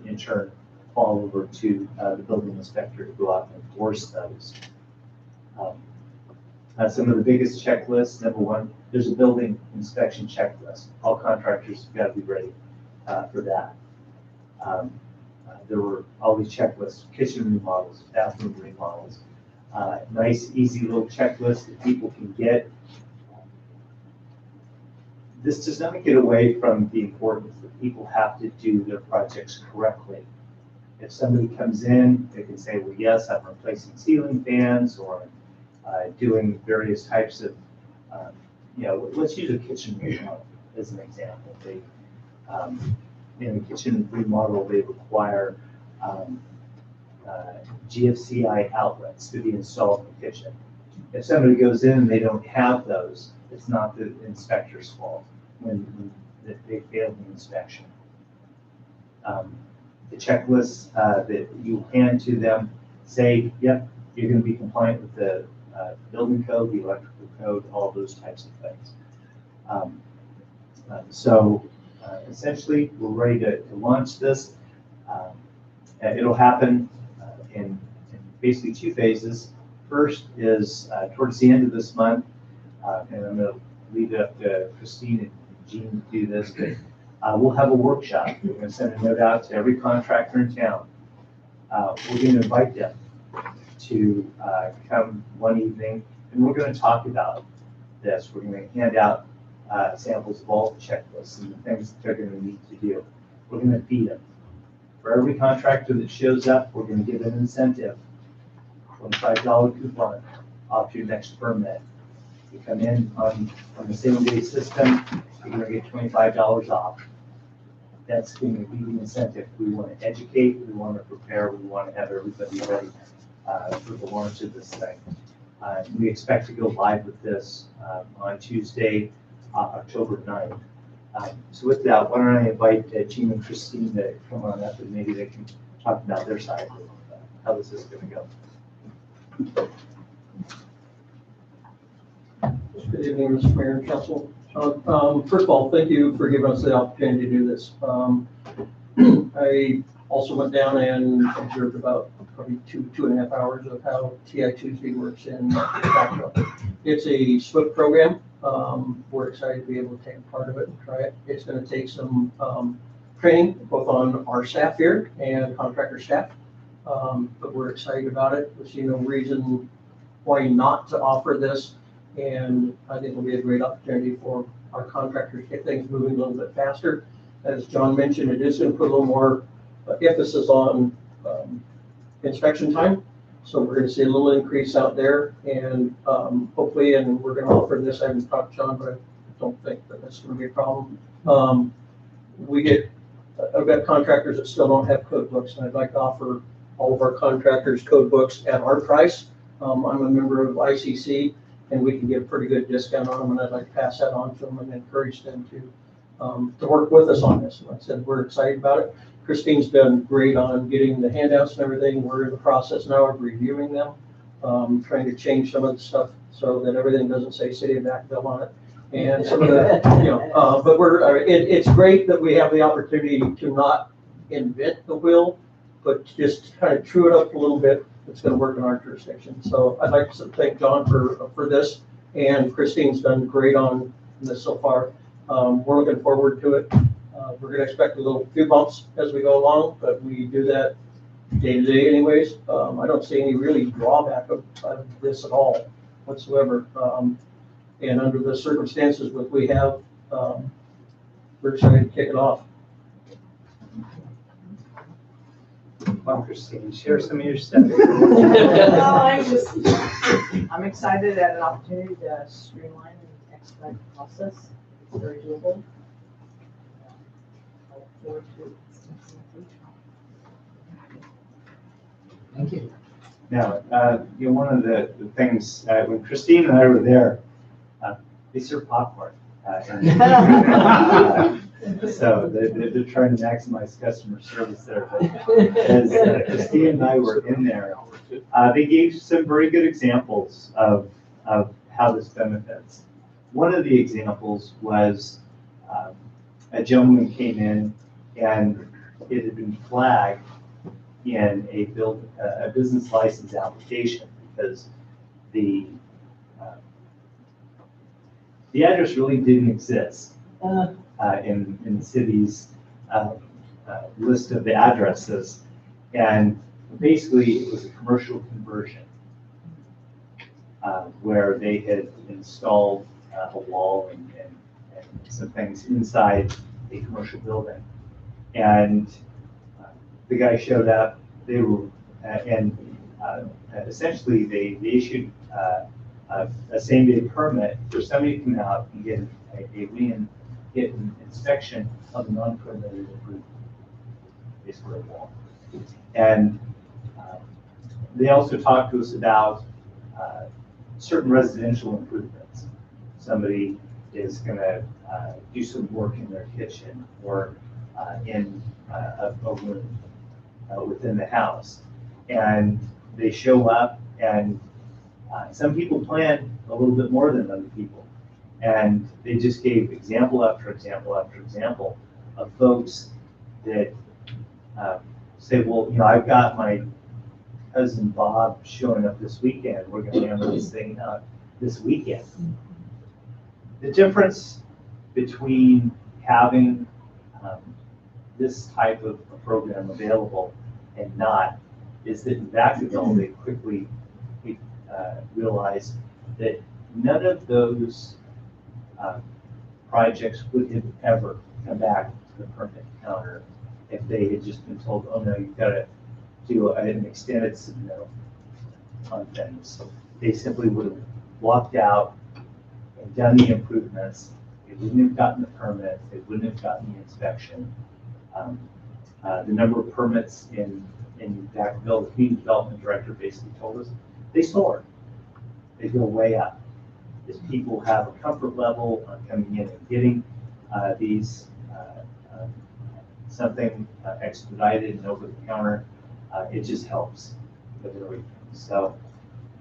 in turn fall over to the building inspector to go out and enforce those. Some of the biggest checklists, number one, there's a building inspection checklist. All contractors have got to be ready for that. There were all these checklists, kitchen remodels, bathroom remodels, nice, easy little checklist that people can get. This does not get away from the importance that people have to do their projects correctly. If somebody comes in, they can say, well, yes, I'm replacing ceiling fans or doing various types of, let's use a kitchen remodel as an example. They, in a kitchen remodel, they require GFCI outlets to be installed in the kitchen. If somebody goes in and they don't have those, it's not the inspector's fault when they failed the inspection. The checklists that you hand to them say, yep, you're going to be compliant with the building code, the electrical code, all those types of things. Essentially, we're ready to launch this. It'll happen in basically two phases. First is towards the end of this month, and I'm going to leave it up to Christine and Jean to do this, but we'll have a workshop. We're going to send a note out to every contractor in town. We're going to invite them to come one evening, and we're going to talk about this. We're going to hand out samples of all the checklists and the things that they're going to need to do. We're going to feed them. For every contractor that shows up, we're going to give an incentive, $25 coupon off your next permit. You come in on the same-day system, you're going to get $25 off. That's going to be the incentive. We want to educate, we want to prepare, we want to have everybody ready for the launch of this thing. We expect to go live with this on Tuesday, October 9th. So with that, why don't I invite Jean and Christine to come on up and maybe they can talk about their side of how this is going to go. Good evening, Mr. Mayor and Council. First of all, thank you for giving us the opportunity to do this. I also went down and observed about probably two and a half hours of how TI Tuesday works in Vacaville. It's a SWIFT program. We're excited to be able to take a part of it and try it. It's going to take some training both on our staff here and contractor staff, but we're excited about it. We see no reason why not to offer this, and I think it'll be a great opportunity for our contractors to get things moving a little bit faster. As John mentioned, it is going to put a little more emphasis on inspection time. So we're going to see a little increase out there, and hopefully, and we're going to offer this. I haven't talked to John, but I don't think that that's going to be a problem. I've got contractors that still don't have code books, and I'd like to offer all of our contractors code books at our price. I'm a member of ICC, and we can get a pretty good discount on them, and I'd like to pass that on to them and encourage them to work with us on this. Like I said, we're excited about it. Christine's done great on getting the handouts and everything. We're in the process now of reviewing them, trying to change some of the stuff so that everything doesn't say City of Vacaville on it. And some of the, but it's great that we have the opportunity to not invent the wheel, but just kind of true it up a little bit. It's going to work in our jurisdiction. So I'd like to thank John for this, and Christine's done great on this so far. We're looking forward to it. We're going to expect a few bumps as we go along, but we do that day to day anyways. I don't see any really drawback of this at all whatsoever. And under the circumstances that we have, we're excited to kick it off. Well, Christine, share some of your stuff. I'm excited at an opportunity to streamline and expedite the process. It's very doable. Thank you. Now, one of the things, when Christine and I were there, they serve popcorn. So they're trying to maximize customer service there. But as Christine and I were in there, they gave some very good examples of how this benefits. One of the examples was a gentleman came in and it had been flagged in a business license application because the address really didn't exist in the city's list of the addresses, and basically it was a commercial conversion where they had installed a wall and some things inside a commercial building, and the guy showed up. They were essentially they issued a same-day permit for somebody to come out and get an inspection of a non-permitted improvement, basically a wall. And they also talked to us about certain residential improvements. Somebody is going to do some work in their kitchen or in a room within the house, and they show up, and some people plan a little bit more than other people, and they just gave example after example after example of folks that say, well, I've got my cousin Bob showing up this weekend. We're going to hammer this thing out this weekend. The difference between having this type of a program available and not is that in Vacaville they quickly realized that none of those projects would have ever come back to the permit counter if they had just been told, oh no, you've got to do an extended submittal on things. They simply would have walked out and done the improvements. They wouldn't have gotten the permit. They wouldn't have gotten the inspection. The number of permits in Vacaville, the community development director basically told us, they soar. They go way up. As people have a comfort level on coming in and getting these something expedited and over the counter, it just helps with everything. So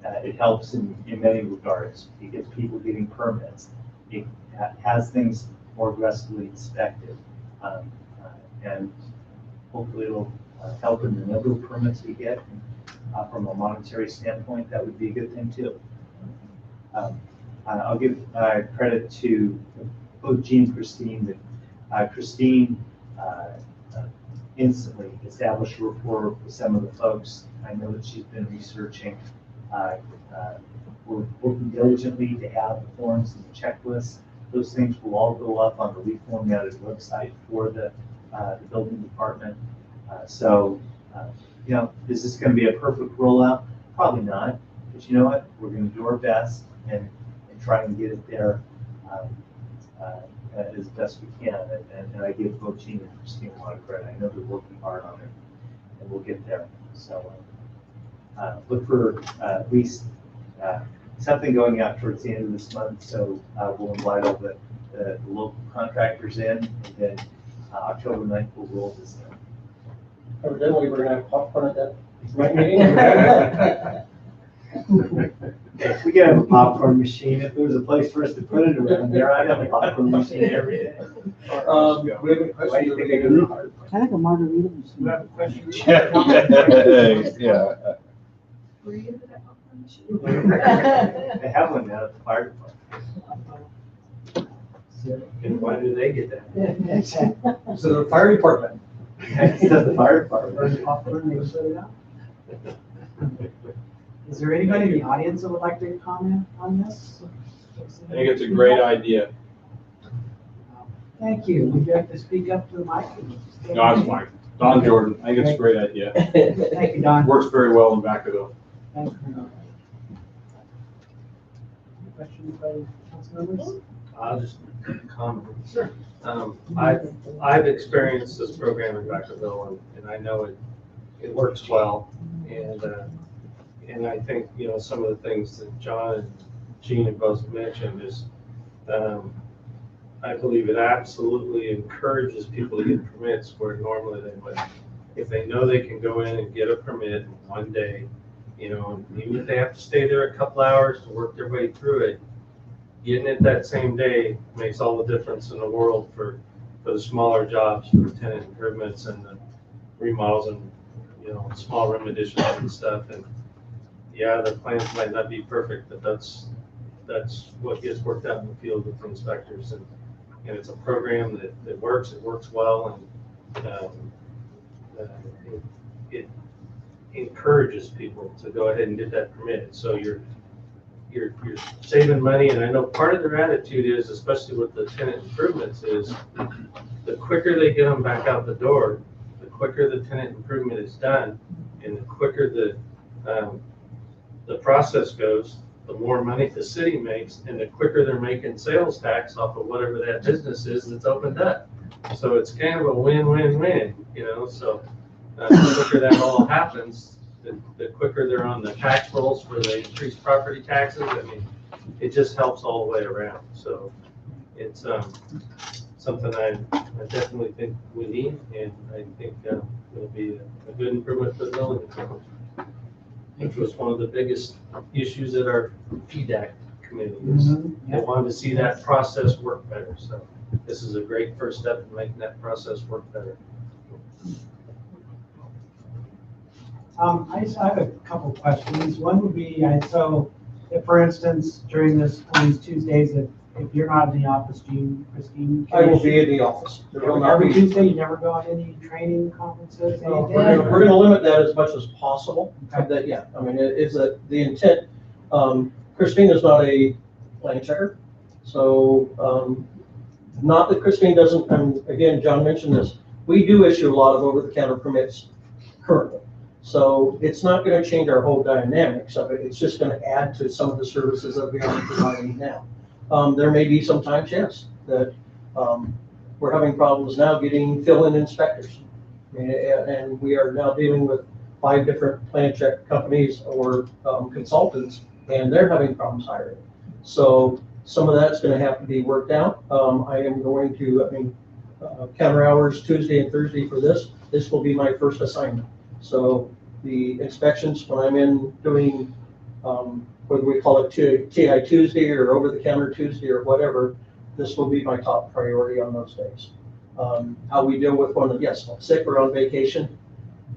it helps in many regards. It gets people getting permits. It has things more aggressively inspected. And hopefully it'll help in the number of permits we get. And, from a monetary standpoint, that would be a good thing too. I'll give credit to both Jean and Christine. That Christine instantly established a rapport with some of the folks. I know that she's been researching. We're working diligently to have the forms and the checklists. Those things will all go up on the reformatted website for the building department. Is this going to be a perfect rollout? Probably not. But you know what? We're going to do our best and try and get it there as best we can. And I give both Jean and Christine a lot of credit. I know they're working hard on it, and we'll get there. So look for at least something going out towards the end of this month. So we'll invite all the local contractors in, and then October 9th we'll roll this in. Evidently, we're going to have popcorn at that meeting. If we could have a popcorn machine, if there was a place for us to put it around there, I'd have a popcorn machine every day. We have a question. I like a margarita machine. We have a question. Yeah. Were you into that popcorn machine? They have one now at the fire department. And why do they get that? So the fire department. It's at the fire department. Is there anybody in the audience that would like to comment on this? I think it's a great idea. Thank you. Would you like to speak up to the mic? No, it's Mike. Don Jordan. I think it's a great idea. Thank you, Don. Works very well in Vacaville. Thank you. Questions by council members? I'll just comment. Sure. I've experienced this program in Vacaville, and I know it works well. And I think, you know, some of the things that John and Gene have both mentioned is, I believe it absolutely encourages people to get permits where normally they wouldn't. If they know they can go in and get a permit in one day, you know, even if they have to stay there a couple hours to work their way through it, getting it that same day makes all the difference in the world for the smaller jobs, for the tenant improvements and the remodels and, you know, small room additions and stuff. And yeah, the plans might not be perfect, but that's what gets worked out in the field with the inspectors. And it's a program that works, it works well, and it encourages people to go ahead and get that permit. So you're saving money, and I know part of their attitude is, especially with the tenant improvements, is the quicker they get them back out the door, the quicker the tenant improvement is done, and the quicker the process goes, the more money the city makes, and the quicker they're making sales tax off of whatever that business is that's opened up. So it's kind of a win-win-win, you know. So the quicker that all happens, the quicker they're on the tax rolls for the increased property taxes. I mean, it just helps all the way around. So it's something I definitely think we need, and I think it'll be a good improvement for the building department, which was one of the biggest issues at our PDAC committee. They wanted to see that process work better. So this is a great first step in making that process work better. I have a couple questions. One would be, so if, for instance, during on these Tuesdays, if you're not in the office, Christine? I will be in the office. Every Tuesday, you never go on any training conferences? We're going to limit that as much as possible. That, yeah, I mean, it's the intent. Christine is not a plan checker. So not that Christine doesn't, again, John mentioned this, we do issue a lot of over-the-counter permits currently. So it's not going to change our whole dynamics of it. It's just going to add to some of the services that we are providing now. There may be some times, yes, that we're having problems now getting fill-in inspectors. And we are now dealing with 5 different plan check companies or consultants, and they're having problems hiring. So some of that's going to have to be worked out. I am going to, counter hours Tuesday and Thursday for this. This will be my first assignment. So the inspections, when I'm in doing, whether we call it TI Tuesday or over-the-counter Tuesday or whatever, this will be my top priority on those days. How we deal with one, yes, sick or on vacation,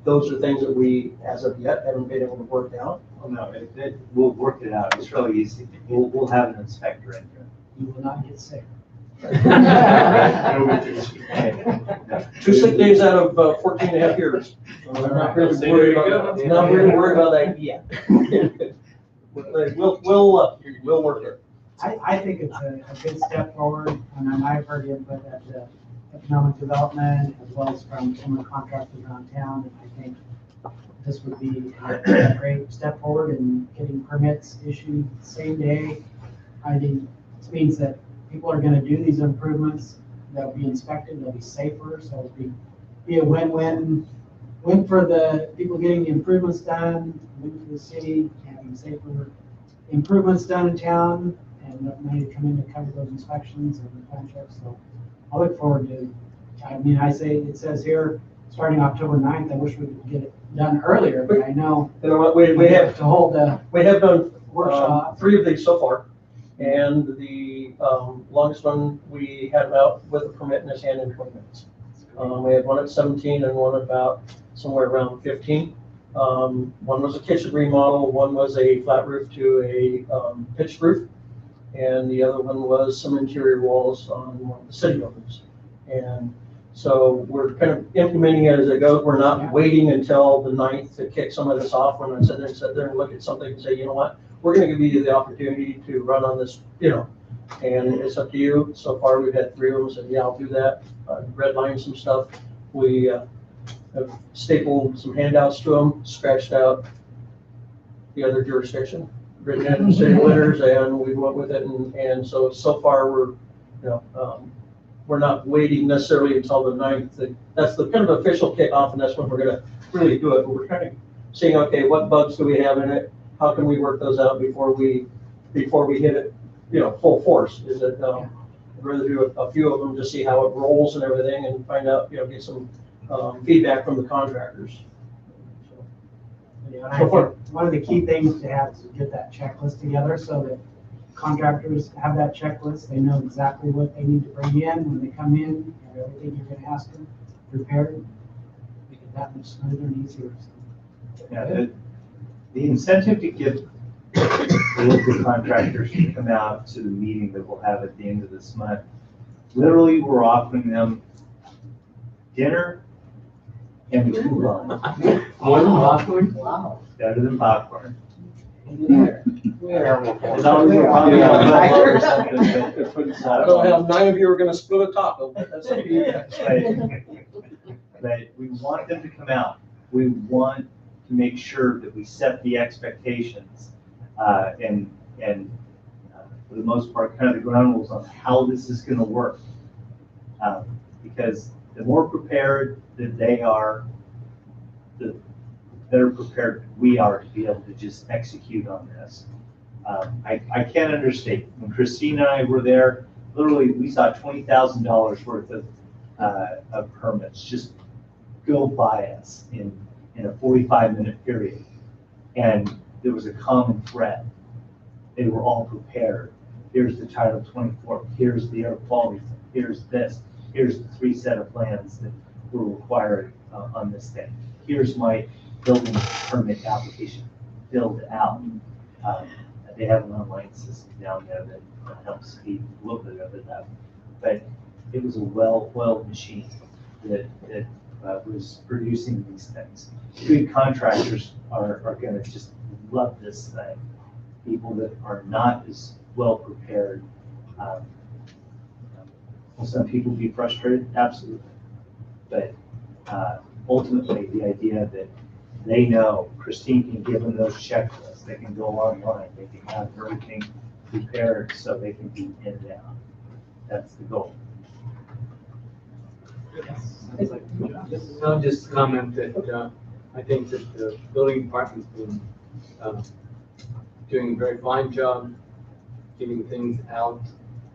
those are things that we, as of yet, haven't been able to work out. Oh, no, we'll work it out. It's really easy. We'll have an inspector in here. You will not get sick. 2 sick days out of 14 and a half years. So I'm not really worried about that yet. We'll work it. I think it's a good step forward, and I've heard input at the economic development as well as from some of the contractors around town, and I think this would be a great step forward in getting permits issued the same day. I think this means that people are going to do these improvements, they'll be inspected, they'll be safer, so it'll be a win-win. Win for the people getting the improvements done, win for the city, having safer improvements done in town, and enough money to come in to cover those inspections and the plan checks. So I look forward to, I say, it says here, starting October 9th, I wish we could get it done earlier, but I know. You know what, we have to hold a we have done workshop. 3 of these so far. And the longest one we had out with a permit in his hand in 20 minutes. We had one at 17 and one about somewhere around 15. One was a kitchen remodel, one was a flat roof to a pitched roof, and the other one was some interior walls on one of the city buildings. And so we're kind of implementing it as it goes. We're not waiting until the 9th to kick some of this off. When I sit there and look at something and say, you know what, we're going to give you the opportunity to run on this, and it's up to you. So far, we've had 3 of them said, yeah, I'll do that. Redline some stuff. We have stapled some handouts to them, scratched out the other jurisdiction, written it in city letters, and we went with it. And so far, we're We're not waiting necessarily until the 9th. That's the kind of official kickoff, and that's when we're gonna really do it. But we're kind of seeing, okay, what bugs do we have in it? How can we work those out before we hit it, full force? Is it, I'd rather do a few of them to see how it rolls and everything and find out, get some feedback from the contractors. Yeah, and I think one of the key things to have is to get that checklist together so that contractors have that checklist. They know exactly what they need to bring in when they come in, and everything you're gonna ask them prepared. Make it that much smoother and easier. Yeah, the incentive to get the local contractors to come out to the meeting that we'll have at the end of this month, literally, we're offering them dinner and a coupon. More than popcorn? Wow. Better than popcorn. Where? As long as we're talking about I don't know how 9 of you are gonna split a taco, but that's up to you guys. But we want them to come out. We want to make sure that we set the expectations and for the most part, kind of the ground rules on how this is going to work. Because the more prepared that they are, the better prepared we are to be able to just execute on this. I can't understate, when Christine and I were there, literally we saw $20,000 worth of permits just go by us in a 45-minute period. And there was a common thread. They were all prepared. Here's the Title 24, here's the air quality, here's this, here's the 3 set of plans that were required on this thing. Here's my building permit application filled out. They have an online system down there that helps speed a little bit of it up. But it was a well-oiled machine that was producing these things. Good contractors are going to just love this thing. People that are not as well prepared. Will some people be frustrated? Absolutely. But ultimately, the idea that they know Christine can give them those checklists. They can go online. They can have everything prepared so they can be in and out. That's the goal. I'll just comment that I think that the building department's been doing a very fine job getting things out,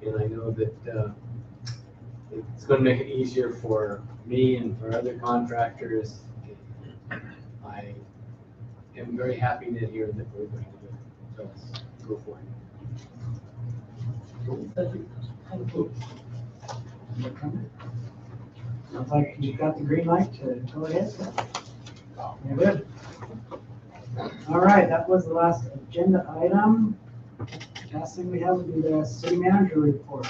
and I know that it's going to make it easier for me and for other contractors. I am very happy to hear that we're going to do it. So go for it. Sounds like you've got the green light to go ahead. You're good. All right, that was the last agenda item. Last thing we have will be the city manager report.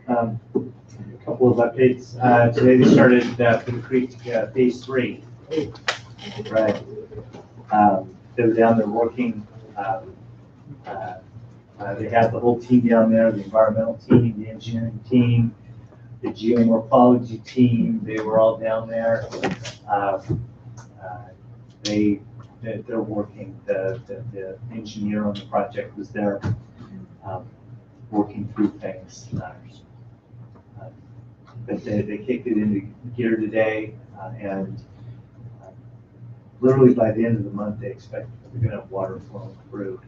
A couple of updates. Today they started Pit Creek Phase 3. Right. They were down there working. They had the whole team down there, the environmental team, the engineering team, the geomorphology team. They were all down there. They're working. The engineer on the project was there, working through things. But they kicked it into gear today, and literally by the end of the month, they expect they're going to have water flowing through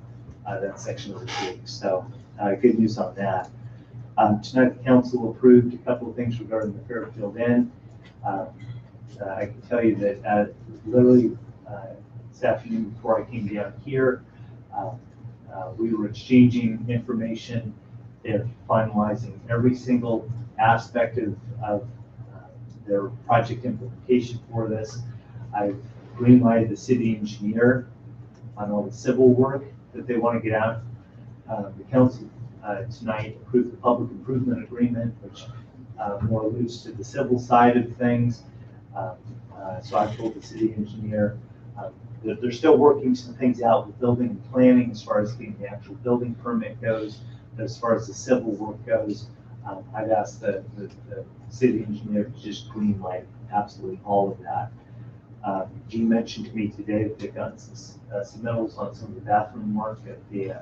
that section of the creek. So good news on that. Tonight, the council approved a couple of things regarding the Fairfield Inn. I can tell you that literally this afternoon before I came down here, we were exchanging information. They're finalizing every single aspect of their project implementation for this. I've greenlighted the city engineer on all the civil work that they want to get out. The council tonight approved the public improvement agreement, which more alludes to the civil side of things. So I told the city engineer that they're still working some things out with building and planning as far as getting the actual building permit goes, but as far as the civil work goes, I've asked the city engineer to just green light absolutely all of that. He mentioned to me today that they've gotten some submittals on some of the bathroom work at the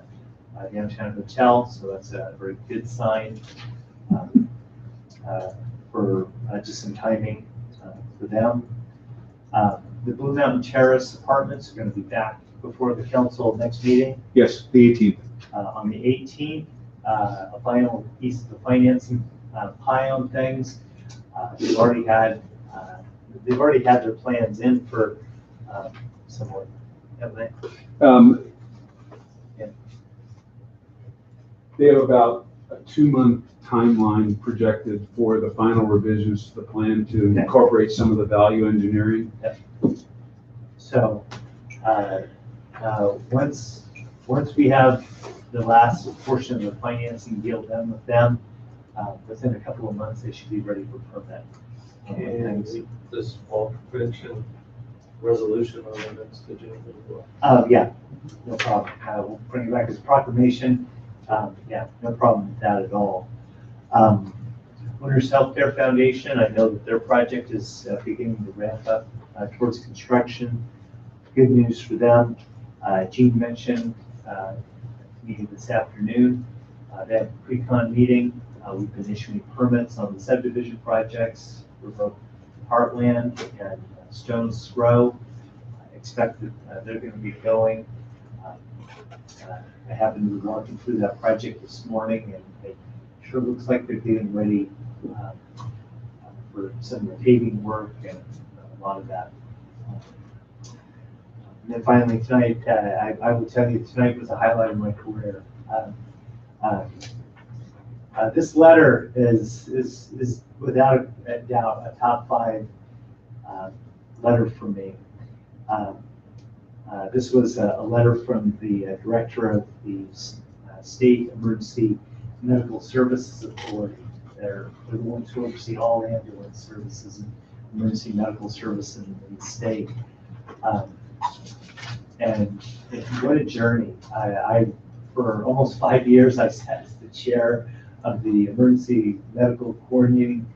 downtown hotel, so that's a very good sign. for just some timing for them. The Blue Mountain Terrace Apartments are going to be back before the council next meeting. Yes, the 18th. On the 18th, a final piece of the financing pie on things. They've already had their plans in for some more, haven't they? Yeah. They have about a 2-month timeline projected for the final revisions to the plan to incorporate some of the value engineering. So, once we have the last portion of the financing deal done with them, within a couple of months, they should be ready for permit. And this fall prevention resolution on the next agenda as well. Yeah, no problem. We'll bring it back as proclamation. Yeah, no problem with that at all. Winners Healthcare Foundation, I know that their project is beginning to ramp up towards construction. Good news for them. Gene mentioned meeting this afternoon. They had a pre-con meeting. We've been issuing permits on the subdivision projects for both Heartland and Stones Row. I expect that they're going to be going. I happened to be walking through that project this morning, and it sure looks like they're getting ready for some of the paving work and a lot of that. And then finally tonight, I will tell you, tonight was a highlight of my career. This letter is without a doubt a top 5 letter for me. This was a letter from the director of the State Emergency Medical Services Authority. They're the ones who oversee all ambulance services and emergency medical services in the state. And what a journey. For almost 5 years, I sat as the chair of the Emergency Medical Coordinating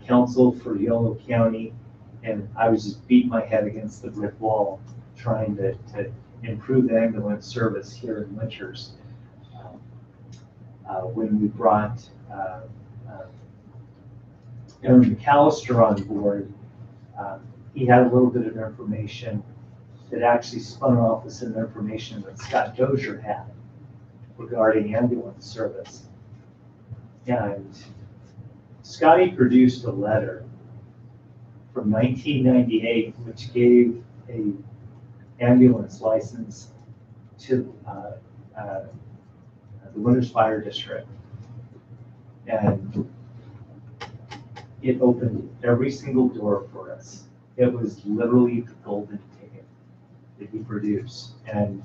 Council for Yolo County, and I was just beating my head against the brick wall trying to improve the ambulance service here in Winters. When we brought Aaron McAllister on board, he had a little bit of information that actually spun off of some information that Scott Dozier had regarding ambulance service. And Scotty produced a letter from 1998, which gave a ambulance license to the Winters Fire District. And it opened every single door for us. It was literally the golden ticket that he produced. And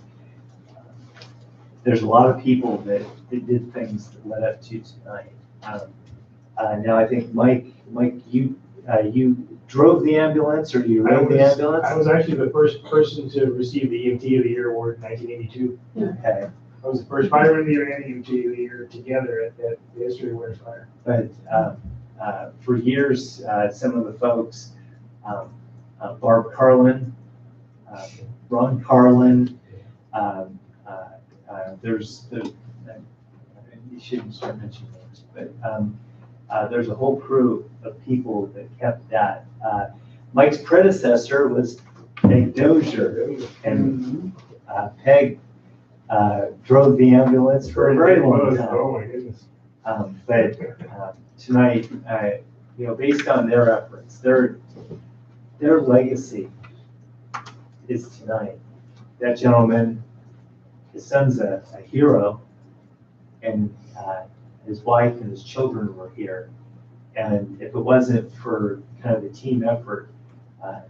there's a lot of people that did things that led up to tonight. Now I think Mike, you drove the ambulance, or you rode the ambulance? I was actually the first person to receive the EMT of the Year award in 1982. Okay. I was the first fireman of the year and EMT of the year together at the History of Winters Fire. But for years, some of the folks, Barb Carlin, Ron Carlin, you shouldn't start mentioning names, but there's a whole crew of people that kept that. Mike's predecessor was Peg Dozier, and Peg drove the ambulance for a very long time. Oh my goodness. But tonight, based on their efforts, their legacy is tonight. That gentleman, his son's a hero, and his wife and his children were here. And if it wasn't for kind of the team effort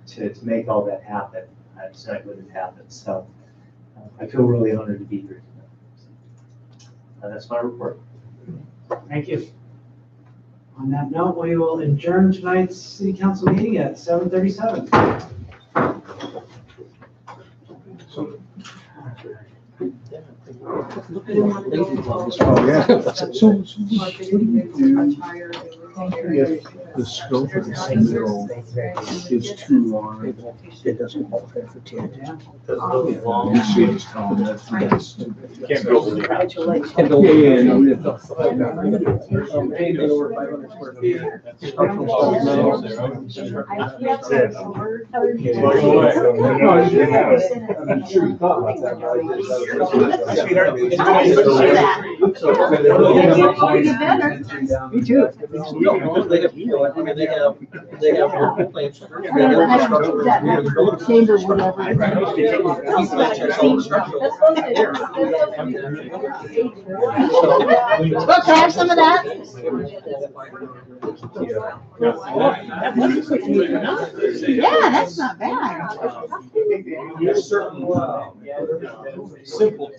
to make all that happen, tonight wouldn't happen. So I feel really honored to be here tonight. That's my report. Thank you. On that note, we will adjourn tonight's city council meeting at 7:37. I didn't want to go. Oh, yeah. Marketing, they were much higher, they were higher. the scope of the submittal is too large. It doesn't qualify for TID. You see it's called that. Can't build it. Can build Yeah, yeah, no, yeah. Anything over 500 square feet. Structural I'm sure you thought about that, but Me too. No, they have, you know, I mean, they have local plants. Chamber, whatever. Look, have some of that. Yeah, that's not bad. There's certain, simple